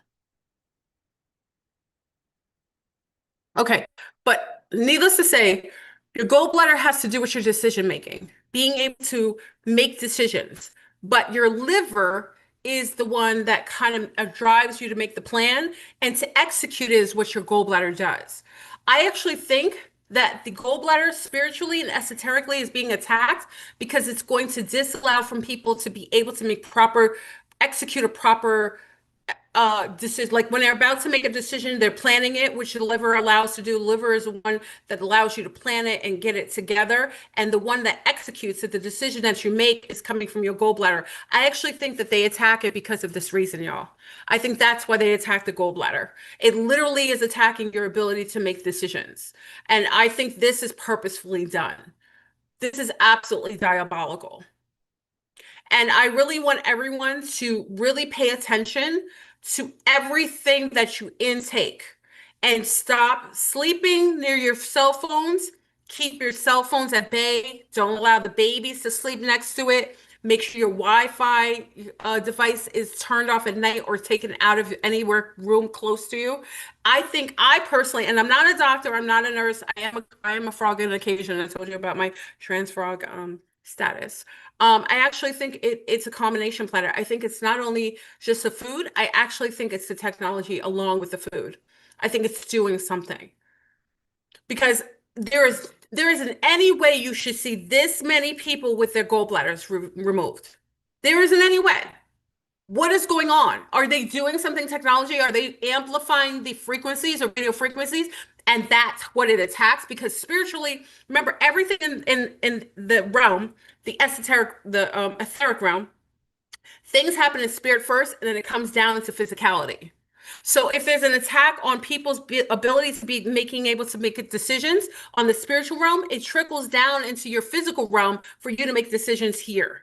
Okay. But needless to say, your gallbladder has to do with your decision making, being able to make decisions. But your liver is the one that kind of drives you to make the plan, and to execute is what your gallbladder does. I actually think that the gallbladder spiritually and esoterically is being attacked because it's going to disallow from people to be able to make proper, execute a proper decision. Like when they're about to make a decision, they're planning it, which the liver allows to do. The liver is the one that allows you to plan it and get it together, and the one that executes it, the decision that you make, is coming from your gallbladder. I actually think that they attack it because of this reason, y'all. I think that's why they attack the gallbladder. It literally is attacking your ability to make decisions, and I think this is purposefully done. This is absolutely diabolical. And I really want everyone to really pay attention to everything that you intake and stop sleeping near your cell phones. Keep your cell phones at bay. Don't allow the babies to sleep next to it. Make sure your Wi-Fi device is turned off at night or taken out of anywhere room close to you. I think I personally, and I'm not a doctor, I'm not a nurse. I am a frog on occasion. I told you about my trans frog status. I actually think it's a combination platter. I think it's not only just the food, I actually think it's the technology along with the food. I think it's doing something because there isn't any way you should see this many people with their gallbladders removed. There isn't any way. What is going on? Are they doing something technology? Are they amplifying the frequencies or radio frequencies? And that's what it attacks because spiritually, remember everything in the realm, the esoteric, the etheric realm, things happen in spirit first, and then it comes down into physicality. So if there's an attack on people's ability to be making able to make decisions on the spiritual realm, it trickles down into your physical realm for you to make decisions here.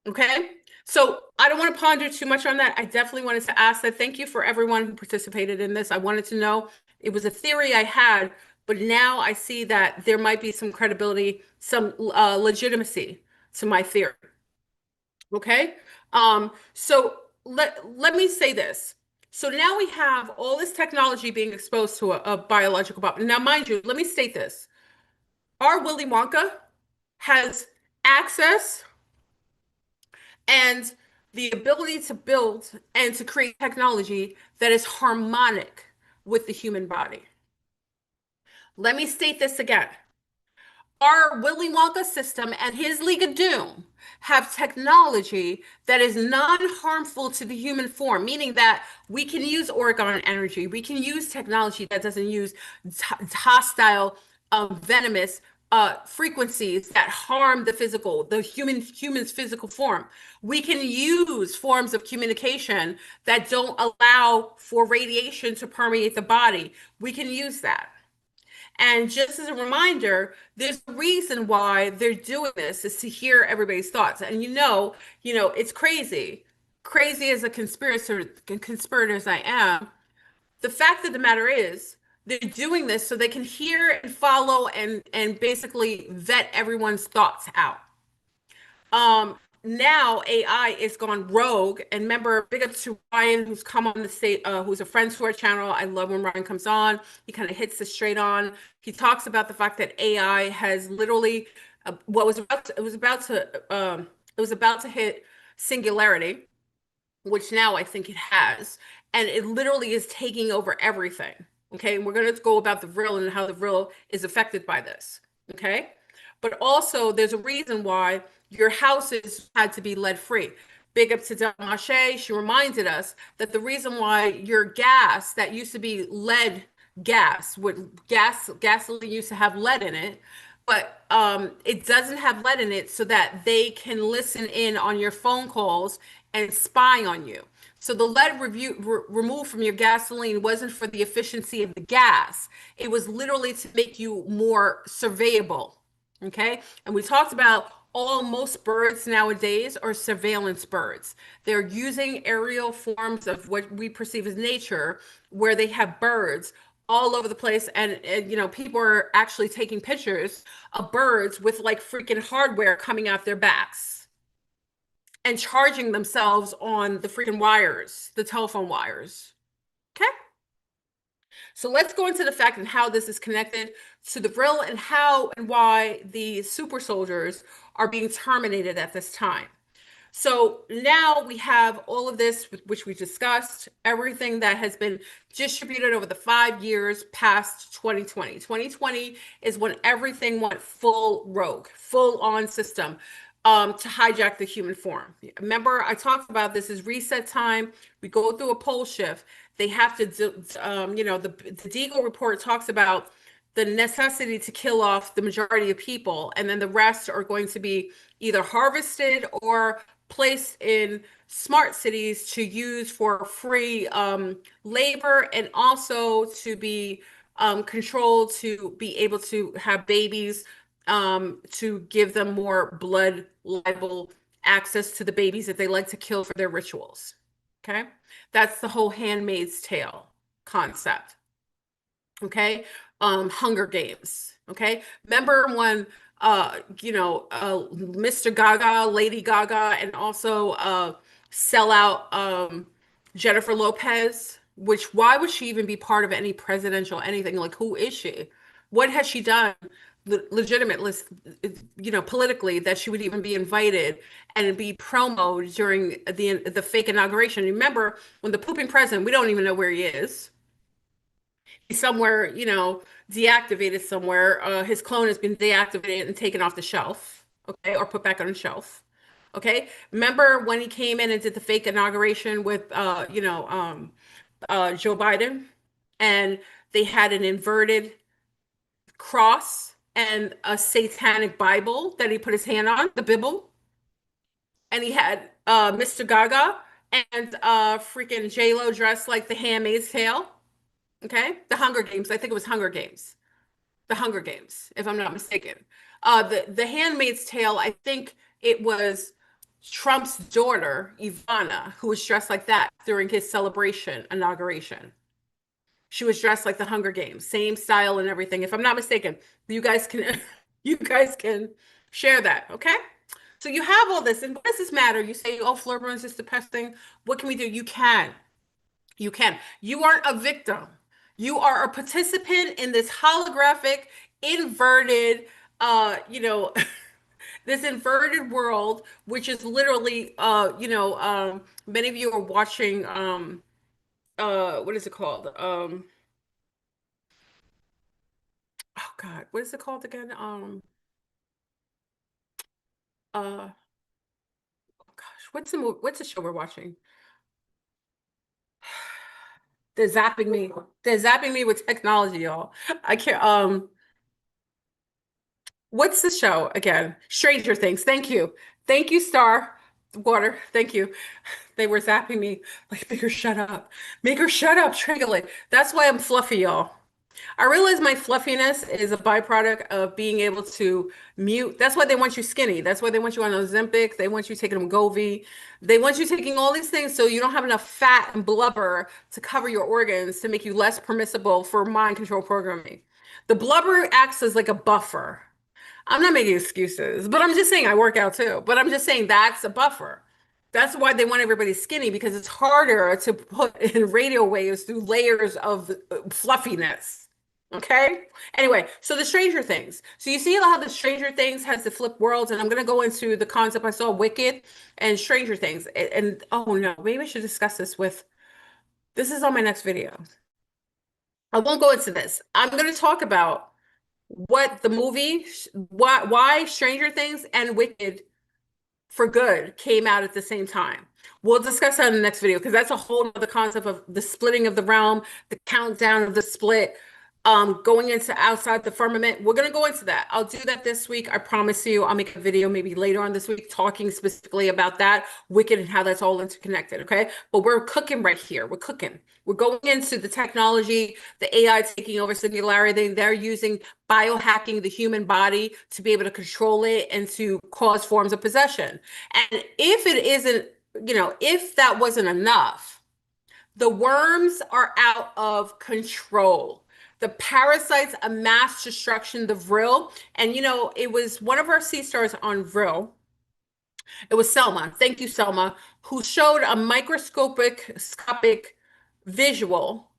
Okay. So I don't want to ponder too much on that. I definitely wanted to ask that. Thank you for everyone who participated in this. I wanted to know, it was a theory I had, but now I see that there might be some credibility, some legitimacy to my theory. Okay. So let me say this. So now we have all this technology being exposed to a biological body. Now, mind you, let me state this. Our Willy Wonka has access and the ability to build and to create technology that is harmonic with the human body. Let me state this again. Our Willy Wonka system and his League of Doom have technology that is non-harmful to the human form, meaning that we can use orgone energy. We can use technology that doesn't use hostile, venomous frequencies that harm the physical, the human's physical form. We can use forms of communication that don't allow for radiation to permeate the body. We can use that. And just as a reminder, there's a reason why they're doing this is to hear everybody's thoughts. And it's crazy. Crazy as a conspirator as I am, the fact of the matter is they're doing this so they can hear and follow and basically vet everyone's thoughts out. Now AI is gone rogue. And remember, big up to Ryan, who's come on the state, who's a friend to our channel. I love when Ryan comes on. He kind of hits this straight on. He talks about the fact that AI has literally, what was about to, it was about to hit singularity, which now I think it has, and it literally is taking over everything. Okay, and we're going to go about the Vril and how the Vril is affected by this. Okay, but also there's a reason why your houses had to be lead free. Big up to Damache. She reminded us that the reason why your gas that used to be lead gas, with gasoline used to have lead in it, but it doesn't have lead in it so that they can listen in on your phone calls and spy on you. So the lead removed from your gasoline wasn't for the efficiency of the gas. It was literally to make you more surveyable. Okay. And we talked about most birds nowadays are surveillance birds. They're using aerial forms of what we perceive as nature, where they have birds all over the place. And people are actually taking pictures of birds with like freaking hardware coming out their backs and charging themselves on the freaking wires, the telephone wires. Okay. So let's go into the fact and how this is connected to the Vril and how and why the super soldiers are being terminated at this time. So now we have all of this, which we discussed, everything that has been distributed over the 5 years past 2020. 2020 is when everything went full rogue, full on system, to hijack the human form. Remember, I talked about this is reset time. We go through a pole shift. They have to do, the Deagle report talks about the necessity to kill off the majority of people, and then the rest are going to be either harvested or placed in smart cities to use for free labor, and also to be controlled to be able to have babies, to give them more blood libel access to the babies that they like to kill for their rituals. Okay, that's the whole Handmaid's Tale concept. Okay, Hunger Games. Okay, remember when Mr. Gaga, Lady Gaga, and also sell out Jennifer Lopez, which why would she even be part of any presidential anything? Like, who is she? What has she done legitimate, politically, that she would even be invited and be promoted during the fake inauguration? Remember when the pooping president, we don't even know where he is. He's somewhere, deactivated somewhere. His clone has been deactivated and taken off the shelf, okay, or put back on the shelf. Okay. Remember when he came in and did the fake inauguration with Joe Biden, and they had an inverted cross and a satanic Bible that he put his hand on, the Bible, and he had Mr. Gaga and freaking J-Lo dressed like the Handmaid's Tale. Okay, the Hunger Games. I think it was Hunger Games. The Hunger Games, if I'm not mistaken. The Handmaid's Tale. I think it was Trump's daughter Ivana who was dressed like that during his celebration inauguration. She was dressed like the Hunger Games, same style and everything. If I'm not mistaken, you guys can you guys can share that. Okay. So you have all this, and what does this matter? You say, "Oh, FleurBrun is just depressing." What can we do? You can. You can. You aren't a victim. You are a participant in this holographic, inverted, this inverted world, which is literally, many of you are watching, what is it called? Oh God, what is it called again? Oh gosh, what's the show we're watching? They're zapping me. They're zapping me with technology, y'all. I can't. What's the show again? Stranger Things. Thank you. Thank you, Star Water. Thank you. They were zapping me. Like, make her shut up. Make her shut up, Triangulate. That's why I'm fluffy, y'all. I realize my fluffiness is a byproduct of being able to mute. That's why they want you skinny. That's why they want you on Ozempic. They want you taking Wegovy. They want you taking all these things so you don't have enough fat and blubber to cover your organs to make you less permissible for mind control programming. The blubber acts as like a buffer. I'm not making excuses, but I'm just saying I work out too. But I'm just saying that's a buffer. That's why they want everybody skinny because it's harder to put in radio waves through layers of fluffiness. Okay. Anyway, so the Stranger Things. So you see how the Stranger Things has the flip worlds, and I'm gonna go into the concept I saw Wicked and Stranger Things. And oh no, maybe I should discuss this with. This is on my next video. I won't go into this. I'm gonna talk about what the movie, why Stranger Things and Wicked for good came out at the same time. We'll discuss that in the next video because that's a whole other concept of the splitting of the realm, the countdown of the split, going into outside the firmament. We're gonna go into that. I'll do that this week. I promise you. I'll make a video maybe later on this week talking specifically about that, Wicked and how that's all interconnected. Okay. But we're cooking right here. We're cooking. We're going into the technology, the AI taking over singularity. They're using biohacking the human body to be able to control it and to cause forms of possession. And if it isn't, if that wasn't enough, the worms are out of control. The parasites, a mass destruction, the Vril. And it was one of our sea stars on Vril. It was Selma. Thank you, Selma, who showed a microscopic visual.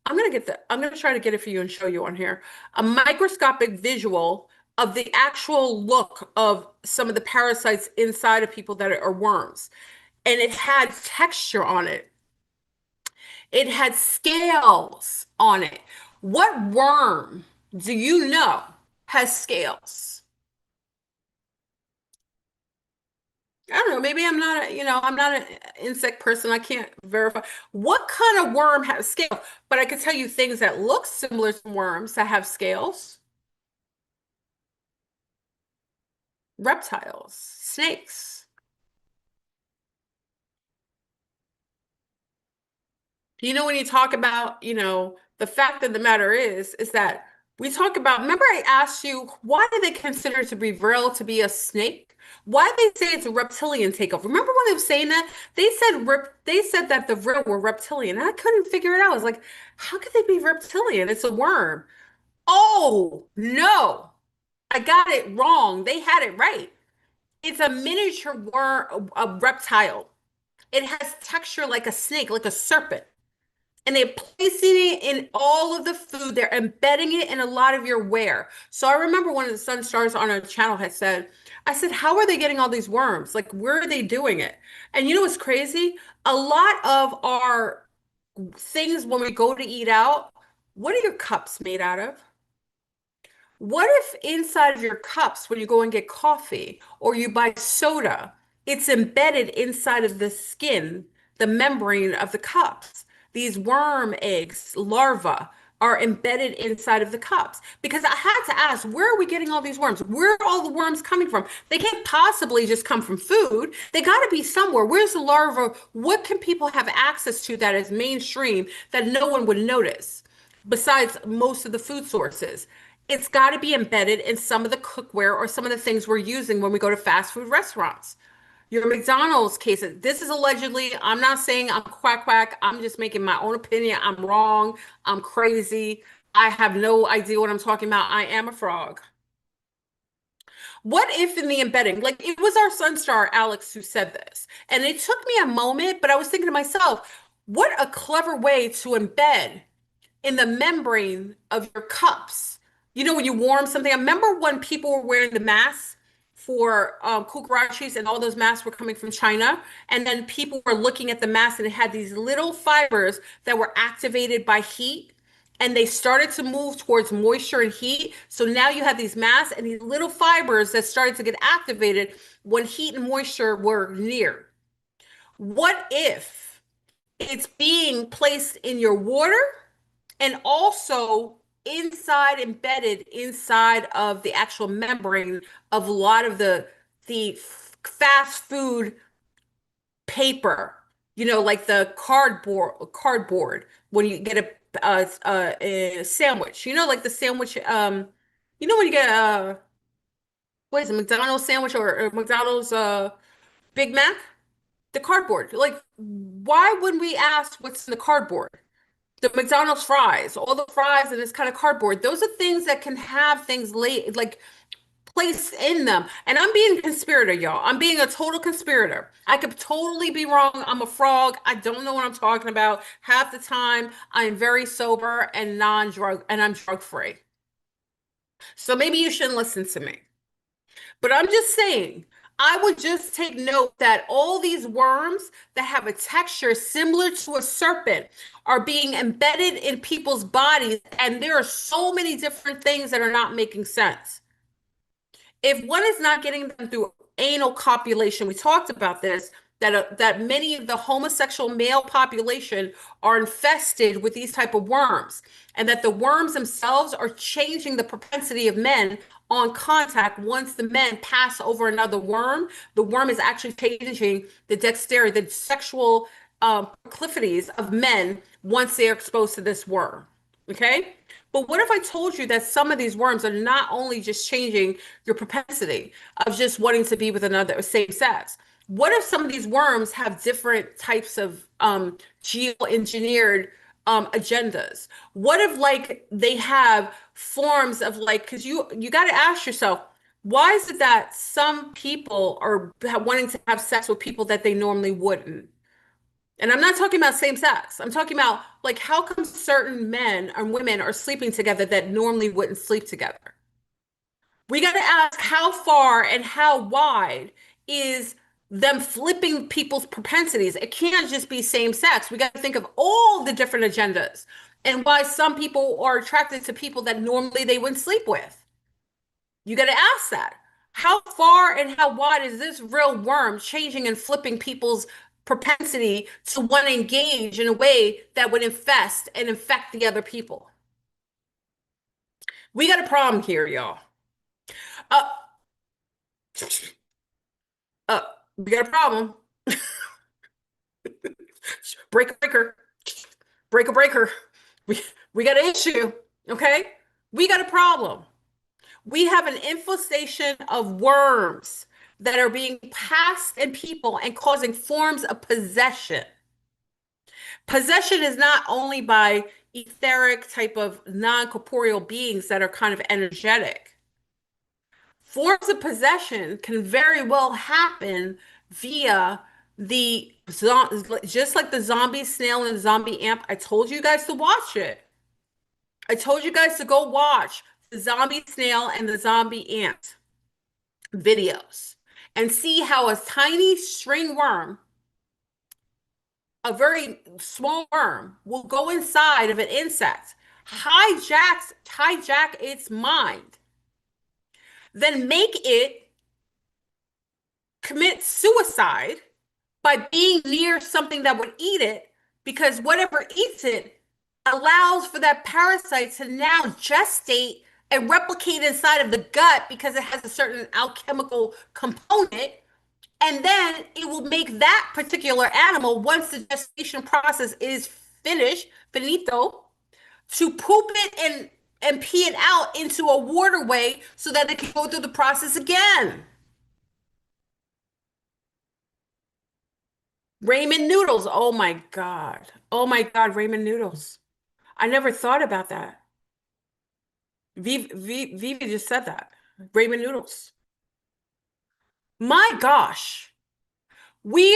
I'm gonna try to get it for you and show you on here. A microscopic visual of the actual look of some of the parasites inside of people that are worms. And it had texture on it. It had scales on it. What worm do you know has scales? I don't know. Maybe I'm not an insect person. I can't verify. What kind of worm has scales? But I can tell you things that look similar to worms that have scales. Reptiles, snakes. When you talk about, the fact of the matter is that we talk about, remember I asked you, why do they consider to be Vril to be a snake? Why they say it's a reptilian takeover? Remember when they were saying that? They said that the Vril were reptilian. And I couldn't figure it out. I was like, how could they be reptilian? It's a worm. Oh, no. I got it wrong. They had it right. It's a miniature worm, a reptile. It has texture like a snake, like a serpent. And they're placing it in all of the food. They're embedding it in a lot of your wear. So I remember one of the Sun Stars on our channel had said, I said, how are they getting all these worms? Like, where are they doing it? And you know what's crazy? A lot of our things when we go to eat out, what are your cups made out of? What if inside of your cups, when you go and get coffee or you buy soda, it's embedded inside of the skin, the membrane of the cups? These worm eggs, larvae, are embedded inside of the cups. Because I had to ask, where are we getting all these worms? Where are all the worms coming from? They can't possibly just come from food. They got to be somewhere. Where's the larva? What can people have access to that is mainstream that no one would notice? Besides most of the food sources. It's got to be embedded in some of the cookware or some of the things we're using when we go to fast food restaurants. Your McDonald's cases, this is allegedly, I'm not saying I'm quack quack. I'm just making my own opinion. I'm wrong. I'm crazy. I have no idea what I'm talking about. I am a frog. What if in the embedding, like it was our Sun Star Alex who said this, and it took me a moment, but I was thinking to myself, what a clever way to embed in the membrane of your cups. When you warm something. I remember when people were wearing the masks for cucarachas and all those masks were coming from China. And then people were looking at the mask and it had these little fibers that were activated by heat. and they started to move towards moisture and heat. So now you have these mass and these little fibers that started to get activated when heat and moisture were near. What if it's being placed in your water and also inside, embedded inside of the actual membrane of a lot of the fast food paper, like the cardboard when you get a sandwich, like the sandwich, when you get what is it, McDonald's sandwich or McDonald's Big Mac, the cardboard. Like, why wouldn't we ask what's in the cardboard? The McDonald's fries, all the fries and this kind of cardboard. Those are things that can have things late, like placed in them. And I'm being a conspirator, y'all. I'm being a total conspirator. I could totally be wrong. I'm a frog. I don't know what I'm talking about. Half the time, I'm very sober and non-drug, and I'm drug free. So maybe you shouldn't listen to me. But I'm just saying, I would just take note that all these worms that have a texture similar to a serpent are being embedded in people's bodies, and there are so many different things that are not making sense. If one is not getting them through anal copulation, we talked about this, that many of the homosexual male population are infested with these type of worms, and that the worms themselves are changing the propensity of men on contact. Once the men pass over another worm, the worm is actually changing the dexterity, the sexual proclivities of men once they are exposed to this worm. Okay? But what if I told you that some of these worms are not only just changing your propensity of just wanting to be with another same sex? What if some of these worms have different types of geoengineered agendas? What if like they have forms of like, because you got to ask yourself, why is it that some people are wanting to have sex with people that they normally wouldn't? And I'm not talking about same sex. I'm talking about like how come certain men and women are sleeping together that normally wouldn't sleep together? We got to ask how far and how wide is them flipping people's propensities. It can't just be same sex. We got to think of all the different agendas and why some people are attracted to people that normally they wouldn't sleep with. You got to ask that. How far and how wide is this real worm changing and flipping people's propensity to want to engage in a way that would infest and infect the other people? We got a problem here, y'all. Uh, uh, we got a problem. Breaker, breaker, breaker, breaker. We got an issue, okay? We got a problem. We have an infestation of worms that are being passed in people and causing forms of possession. Possession is not only by etheric type of non-corporeal beings that are kind of energetic. Forms of possession can very well happen via the just like the zombie snail and the zombie amp. I told you guys to watch it. I told you guys to go watch the zombie snail and the zombie ant videos and see how a tiny string worm, a very small worm, will go inside of an insect, hijack its mind, then make it commit suicide by being near something that would eat it, because whatever eats it allows for that parasite to now gestate and replicate inside of the gut because it has a certain alchemical component. And then it will make that particular animal, once the gestation process is finished, finito, to poop it and pee it out into a waterway so that it can go through the process again. Ramen noodles. Oh my God. Oh my God, ramen noodles. I never thought about that. Vivi just said that. Ramen noodles. My gosh. We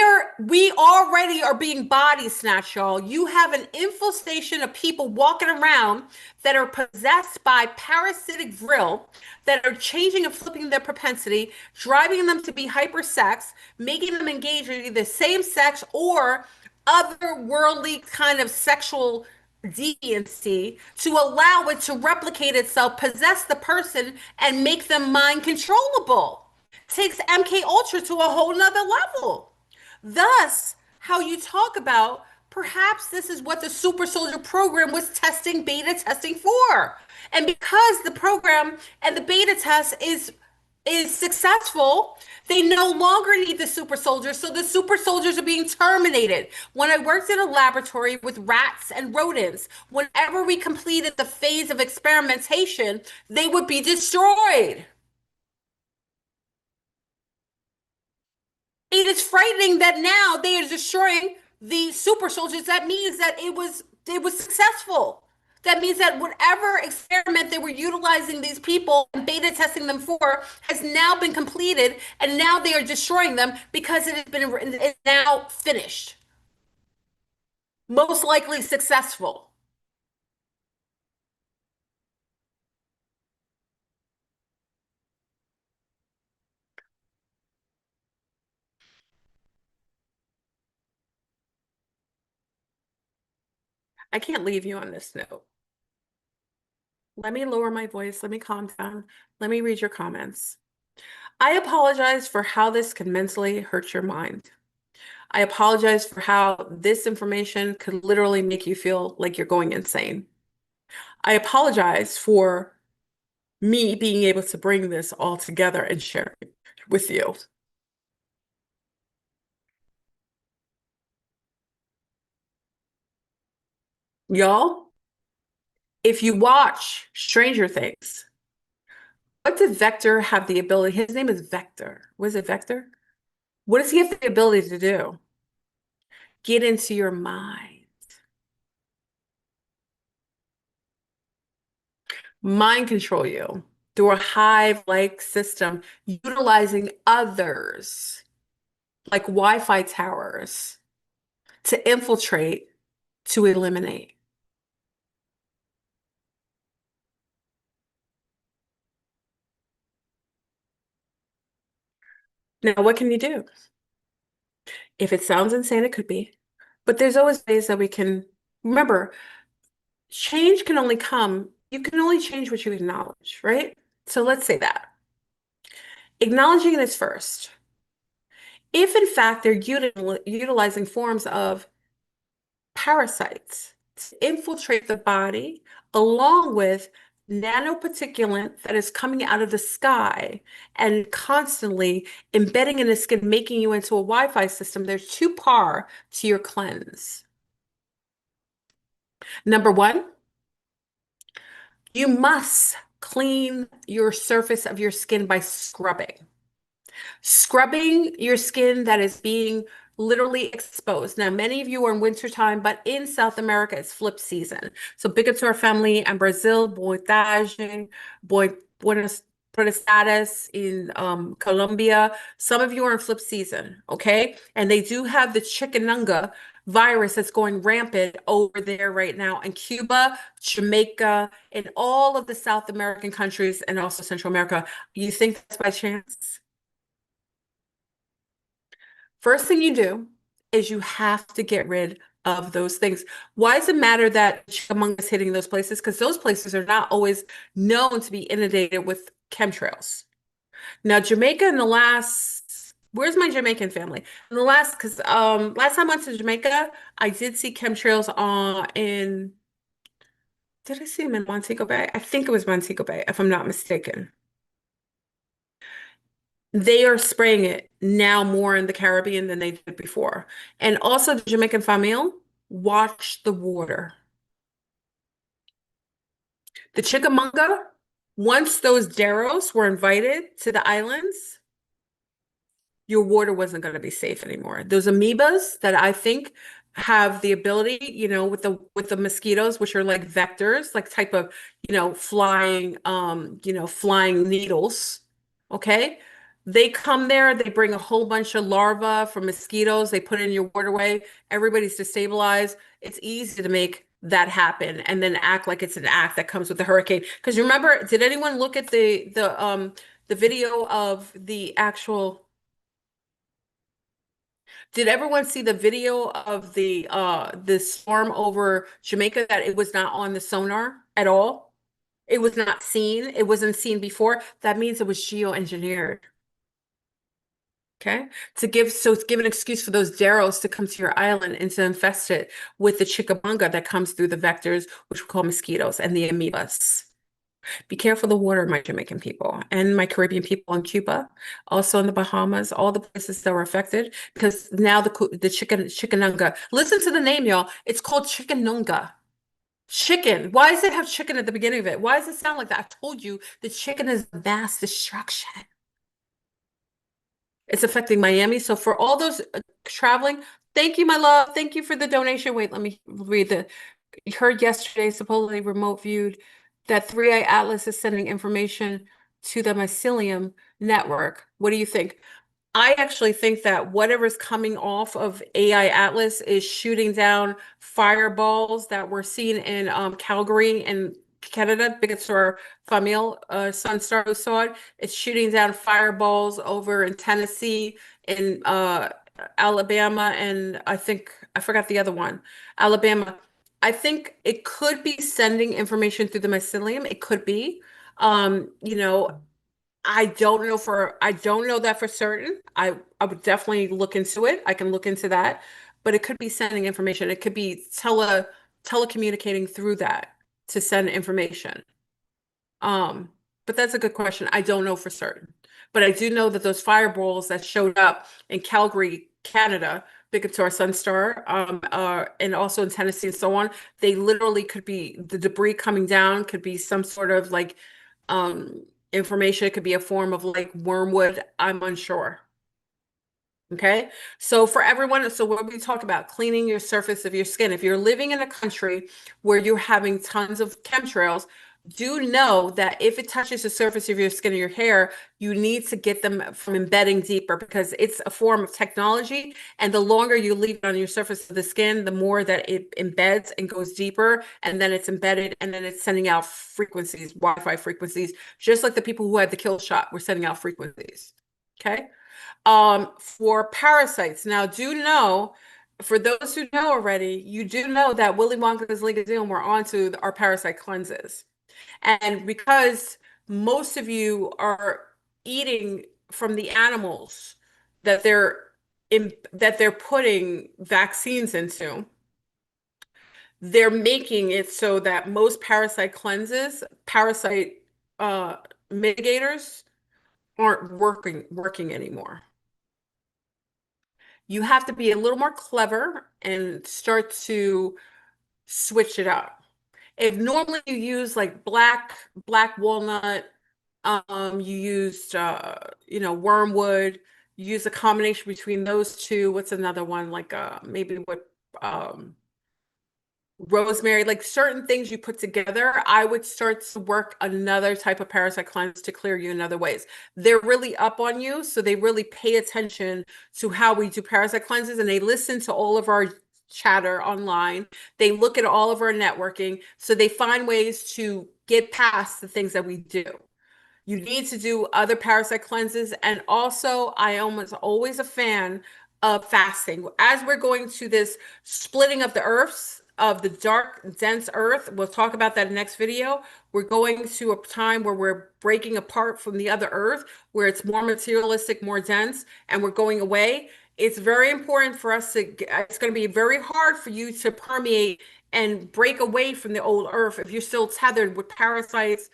already are being body snatched, y'all. You have an infestation of people walking around that are possessed by parasitic vril that are changing and flipping their propensity, driving them to be hypersex, making them engage in either same sex or otherworldly kind of sexual D and C to allow it to replicate itself, possess the person, and make them mind controllable. Takes MK Ultra to a whole nother level. Thus, how you talk about perhaps this is what the super soldier program was testing, beta testing for. And because the program and the beta test is successful, they no longer need the super soldiers, so the super soldiers are being terminated. When I worked in a laboratory with rats and rodents, whenever we completed the phase of experimentation, they would be destroyed. It is frightening that now they are destroying the super soldiers. That means that it was successful. That means that whatever experiment they were utilizing these people and beta testing them for has now been completed, and now they are destroying them because it's now finished. Most likely successful. I can't leave you on this note. Let me lower my voice. Let me calm down. Let me read your comments. I apologize for how this can mentally hurt your mind. I apologize for how this information could literally make you feel like you're going insane. I apologize for me being able to bring this all together and share it with you. Y'all, if you watch Stranger Things, what did Vector have the ability? His name is Vector. Was it Vector? What does he have the ability to do? Get into your mind. Mind control you through a hive-like system, utilizing others like Wi-Fi towers to infiltrate, to eliminate. Now, what can you do? If it sounds insane, it could be. But there's always ways that we can remember, change can only come, you can only change what you acknowledge, right? So let's say that. Acknowledging it is first. If in fact they're utilizing forms of parasites to infiltrate the body, along with nanoparticulate that is coming out of the sky and constantly embedding in the skin, making you into a Wi-Fi system, there's two par to your cleanse. Number one, you must clean your surface of your skin by scrubbing. Scrubbing your skin that is being literally exposed. Now, many of you are in wintertime, but in South America, it's flip season. So big up to our family in Brazil, boa tarde, buenas, buenas tardes in Colombia. Some of you are in flip season, okay? And they do have the chikungunya virus that's going rampant over there right now in Cuba, Jamaica, and all of the South American countries and also Central America. You think that's by chance? First thing you do is you have to get rid of those things. Why does it matter that chickamauga is hitting those places? Because those places are not always known to be inundated with chemtrails. Now, Jamaica in the last, where's my Jamaican family? In the last, because last time I went to Jamaica, I did see chemtrails did I see them in Montego Bay? I think it was Montego Bay, if I'm not mistaken. They are spraying it now more in the Caribbean than they did before. And also the Jamaican family, watch the water. The Chickamauga, once those Deros were invited to the islands, your water wasn't going to be safe anymore. Those amoebas that I think have the ability, with the mosquitoes, which are like vectors, like type of, flying needles. Okay. They come there, they bring a whole bunch of larvae from mosquitoes, they put it in your waterway, everybody's destabilized. It's easy to make that happen and then act like it's an act that comes with the hurricane. Because remember, did anyone look at the video of the actual Did everyone see the video of the storm over Jamaica that it was not on the sonar at all? It was not seen. It wasn't seen before. That means it was geoengineered. Okay. To give an excuse for those Daryls to come to your island and to infest it with the chickamauga that comes through the vectors, which we call mosquitoes and the amoebas. Be careful of the water, my Jamaican people and my Caribbean people in Cuba, also in the Bahamas, all the places that were affected, because now the chickenunga. Listen to the name, y'all. It's called chickenunga. Chicken. Why does it have chicken at the beginning of it? Why does it sound like that? I told you the chicken is mass destruction. It's affecting Miami. So for all those traveling, thank you, my love. Thank you for the donation. Wait, let me read the. You heard yesterday, supposedly remote viewed, that 3i Atlas is sending information to the mycelium network. What do you think? I actually think that whatever's coming off of AI Atlas is shooting down fireballs that we're seeing in Calgary and Canada. Because our Famille Sunstar who saw it. It's shooting down fireballs over in Tennessee, in Alabama, and I think I forgot the other one, Alabama. I think it could be sending information through the mycelium. It could be. You know, I don't know that for certain. I would definitely look into it. I can look into that, but it could be sending information. It could be telecommunicating through that to send information. Um, but that's a good question. I don't know for certain. But I do know that those fireballs that showed up in Calgary, Canada, big up to our Sunstar, and also in Tennessee and so on, they literally could be the debris coming down, could be some sort of like information. It could be a form of like wormwood. I'm unsure. Okay. So for everyone, so what we talk about cleaning your surface of your skin. If you're living in a country where you're having tons of chemtrails, do know that if it touches the surface of your skin or your hair, you need to get them from embedding deeper because it's a form of technology. And the longer you leave it on your surface of the skin, the more that it embeds and goes deeper. And then it's embedded and then it's sending out frequencies, Wi-Fi frequencies, just like the people who had the kill shot were sending out frequencies. Okay. For parasites. Now, do know, for those who know already, you do know that Willy Wonka's Legacy, we're on to our parasite cleanses. And because most of you are eating from the animals that they're putting vaccines into, they're making it so that most parasite cleanses, parasite uh, mitigators aren't working anymore. You have to be a little more clever and start to switch it up. If normally you use like black walnut, you used wormwood, you use a combination between those two. What's another one? Like maybe what um rosemary, like certain things you put together, I would start to work another type of parasite cleanse to clear you in other ways. They're really up on you, so they really pay attention to how we do parasite cleanses and they listen to all of our chatter online. They look at all of our networking, so they find ways to get past the things that we do. You need to do other parasite cleanses. And also, I am always a fan of fasting. As we're going to this splitting of the earths, of the dark, dense earth, we'll talk about that in the next video. We're going to a time where we're breaking apart from the other earth, where it's more materialistic, more dense, and we're going away. It's very important for us to, it's going to be very hard for you to permeate and break away from the old earth if you're still tethered with parasites,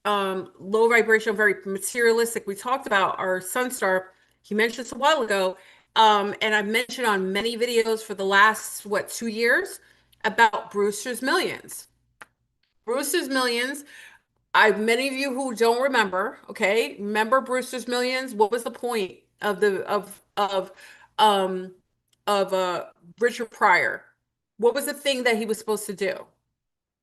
low vibration, very materialistic. We talked about our sun star. He mentioned this a while ago. And I've mentioned on many videos for the last, what, 2 years about Brewster's Millions. Brewster's Millions, many of you who don't remember, okay, remember Brewster's Millions? What was the point of the um of Richard Pryor? What was the thing that he was supposed to do?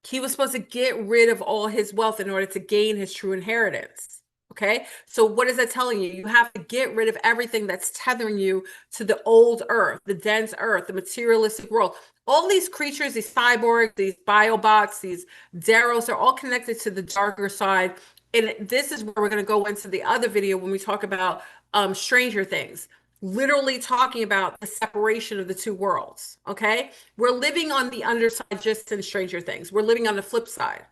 He was supposed to get rid of all his wealth in order to gain his true inheritance. Okay. So what is that telling you? You have to get rid of everything that's tethering you to the old earth, the dense earth, the materialistic world. All these creatures, these cyborgs, these biobots, these Deros are all connected to the darker side. And this is where we're going to go into the other video when we talk about Stranger Things. literally talking about the separation of the two worlds. Okay. We're living on the underside, just in Stranger Things. We're living on the flip side.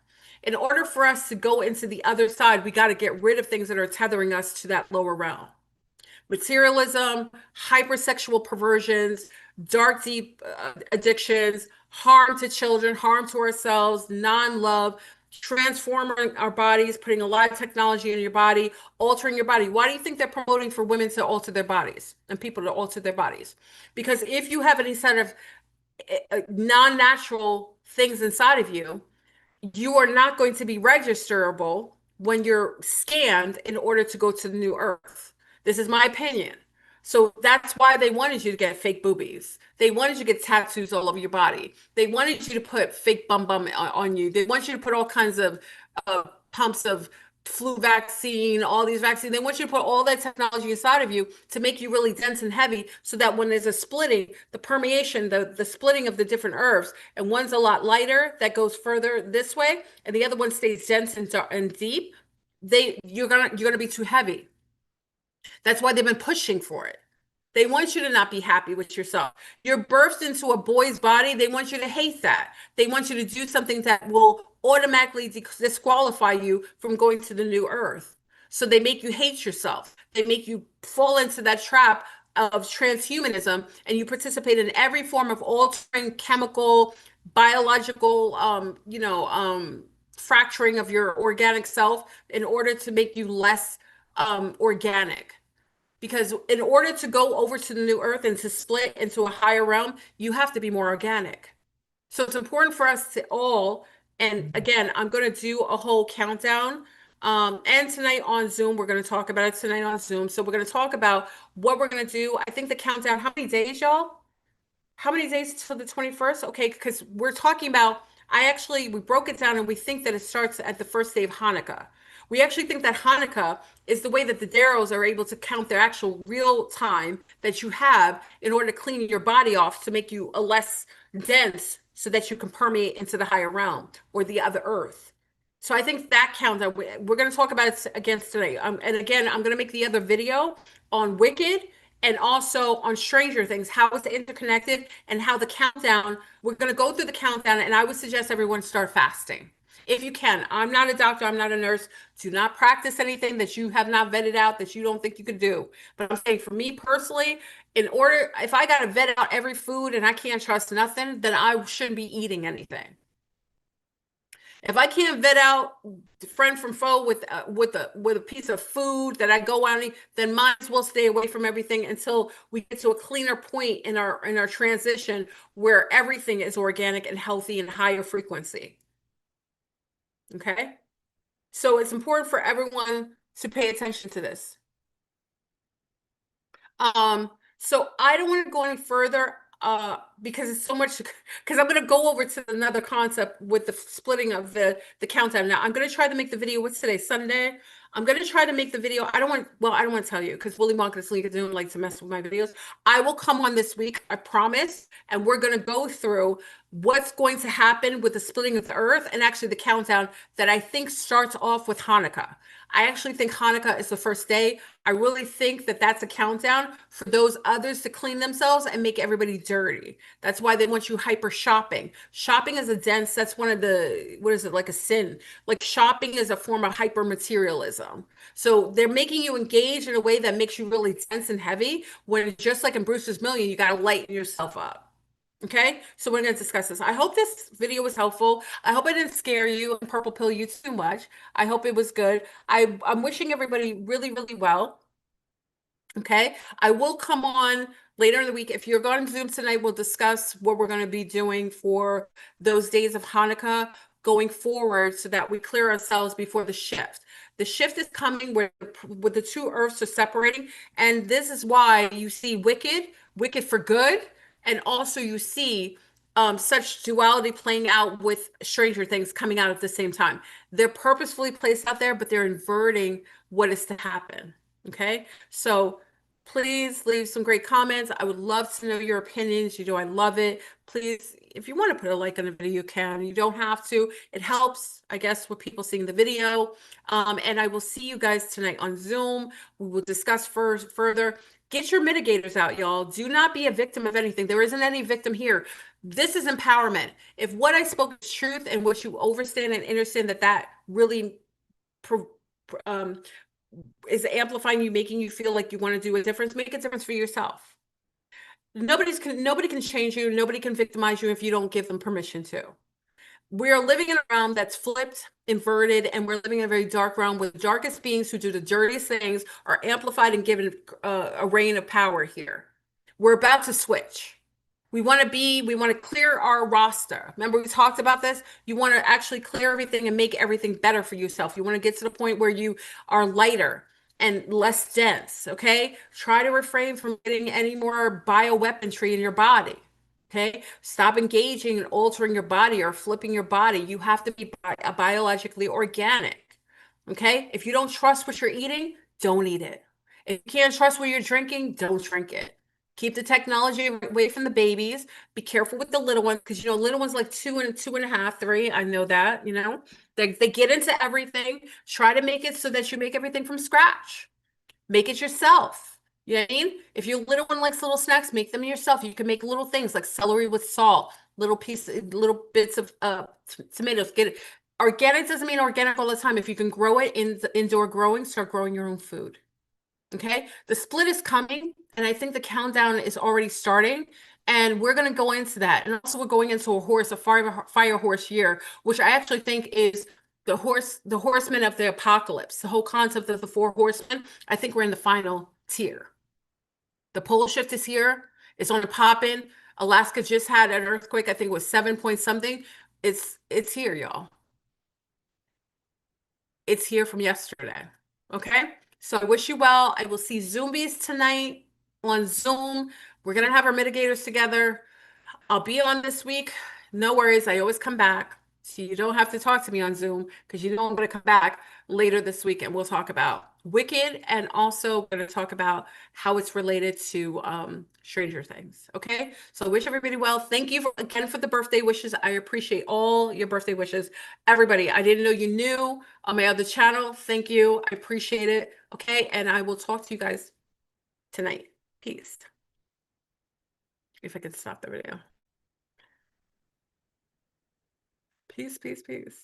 In order for us to go into the other side, we got to get rid of things that are tethering us to that lower realm. Materialism, hypersexual perversions, dark, deep addictions, harm to children, harm to ourselves, non-love, transforming our bodies, putting a lot of technology in your body, altering your body. Why do you think they're promoting for women to alter their bodies and people to alter their bodies? Because if you have any sort of non-natural things inside of you, you are not going to be registerable when you're scanned in order to go to the new earth. This is my opinion. So that's why they wanted you to get fake boobies. They wanted you to get tattoos all over your body. They wanted you to put fake bum on you. They want you to put all kinds of pumps of flu vaccine, all these vaccines. They want you to put all that technology inside of you to make you really dense and heavy so that when there's a splitting, the permeation, the splitting of the different herbs, and one's a lot lighter that goes further this way, and the other one stays dense and deep, you're gonna be too heavy. That's why they've been pushing for it. They want you to not be happy with yourself. You're birthed into a boy's body. They want you to hate that. They want you to do something that will automatically disqualify you from going to the new earth. So they make you hate yourself. They make you fall into that trap of transhumanism, and you participate in every form of altering chemical, biological, fracturing of your organic self in order to make you less organic. Because in order to go over to the new earth and to split into a higher realm, you have to be more organic. So it's important for us to all, and again, I'm going to do a whole countdown. And tonight on Zoom, we're going to talk about it tonight on Zoom. So we're going to talk about what we're going to do. I think the countdown, how many days, y'all? How many days till the 21st? Okay, because we're talking about, we broke it down and we think that it starts at the first day of Hanukkah. We actually think that Hanukkah is the way that the Darrows are able to count their actual real time that you have in order to clean your body off to make you a less dense so that you can permeate into the higher realm or the other earth. So I think that countdown, we're going to talk about it again today. And again, I'm going to make the other video on Wicked and also on Stranger Things, how it's interconnected and how the countdown, we're going to go through the countdown, and I would suggest everyone start fasting. If you can. I'm not a doctor, I'm not a nurse. Do not practice anything that you have not vetted out that you don't think you could do. But I'm saying for me personally, if I got to vet out every food and I can't trust nothing, then I shouldn't be eating anything. If I can't vet out friend from foe with a piece of food that I go out and eat, then might as well stay away from everything until we get to a cleaner point in our transition where everything is organic and healthy and higher frequency. Okay? So it's important for everyone to pay attention to this. So I don't want to go any further because it's so much, because I'm going to go over to another concept with the splitting of the countdown. Now I'm going to try to make the video. What's today? Sunday. I'm going to try to make the video. I don't want to tell you because Willy Wonka's League doesn't like to mess with my videos. I will come on this week, I promise, and we're going to go through what's going to happen with the splitting of the earth and actually the countdown that I think starts off with Hanukkah. I actually think Hanukkah is the first day. I really think that that's a countdown for those others to clean themselves and make everybody dirty. That's why they want you hyper shopping. Shopping is that's one of the, what is it, like a sin. Like shopping is a form of hyper materialism. So they're making you engage in a way that makes you really tense and heavy when just like in Brewster's Million, you got to lighten yourself up. Okay, so we're going to discuss this. I hope this video was helpful. I hope I didn't scare you and purple pill you too much. I hope it was good. I'm wishing everybody really, really well. Okay, I will come on later in the week. If you're going to Zoom tonight, we'll discuss what we're going to be doing for those days of Hanukkah going forward so that we clear ourselves before the shift. The shift is coming where with the two earths are separating. And this is why you see wicked for good. And also you see such duality playing out with Stranger Things coming out at the same time. They're purposefully placed out there, but they're inverting what is to happen. Okay, so please leave some great comments. I would love to know your opinions. You know, I love it. Please, if you want to put a like on the video, you can. You don't have to. It helps, I guess, with people seeing the video. And I will see you guys tonight on Zoom. We will discuss further. Get your mitigators out, y'all. Do not be a victim of anything. There isn't any victim here. This is empowerment. If what I spoke is truth and what you understand and understand that that really pro, um, is amplifying you, making you feel like you want to do a difference, make a difference for yourself. Nobody can change you. Nobody can victimize you if you don't give them permission to. We are living in a realm that's flipped, inverted, and we're living in a very dark realm where the darkest beings who do the dirtiest things are amplified and given a reign of power here. We're about to switch. We want to clear our roster. Remember, we talked about this? You want to actually clear everything and make everything better for yourself. You want to get to the point where you are lighter and less dense, okay? Try to refrain from getting any more bioweaponry in your body. Okay, stop engaging and altering your body or flipping your body. You have to be biologically organic. Okay, if you don't trust what you're eating, don't eat it. If you can't trust what you're drinking, don't drink it. Keep the technology away from the babies. Be careful with the little ones because little ones like 2 and 2.5, 3. I know that, they get into everything. Try to make it so that you make everything from scratch. Make it yourself. You know what I mean? If your little one likes little snacks, make them yourself. You can make little things like celery with salt, little bits of tomatoes. Get it. Organic doesn't mean organic all the time. If you can grow it in the indoor growing, start growing your own food. Okay? The split is coming, and I think the countdown is already starting. And we're going to go into that. And also, we're going into a fire horse year, which I actually think is the horsemen of the apocalypse. The whole concept of the four horsemen. I think we're in the final tier. The pole shift is here. It's on the pop in. Alaska just had an earthquake. I think it was 7 point something. It's here, y'all. It's here from yesterday. Okay. So I wish you well. I will see Zoomies tonight on Zoom. We're gonna have our mitigators together. I'll be on this week. No worries. I always come back. So you don't have to talk to me on Zoom because you know I'm going to come back later this week and we'll talk about Wicked and also we're going to talk about how it's related to Stranger Things. Okay. So I wish everybody well. Thank you again for the birthday wishes. I appreciate all your birthday wishes. Everybody, I didn't know you knew on my other channel. Thank you. I appreciate it. Okay. And I will talk to you guys tonight. Peace. If I can stop the video. Peace, peace, peace.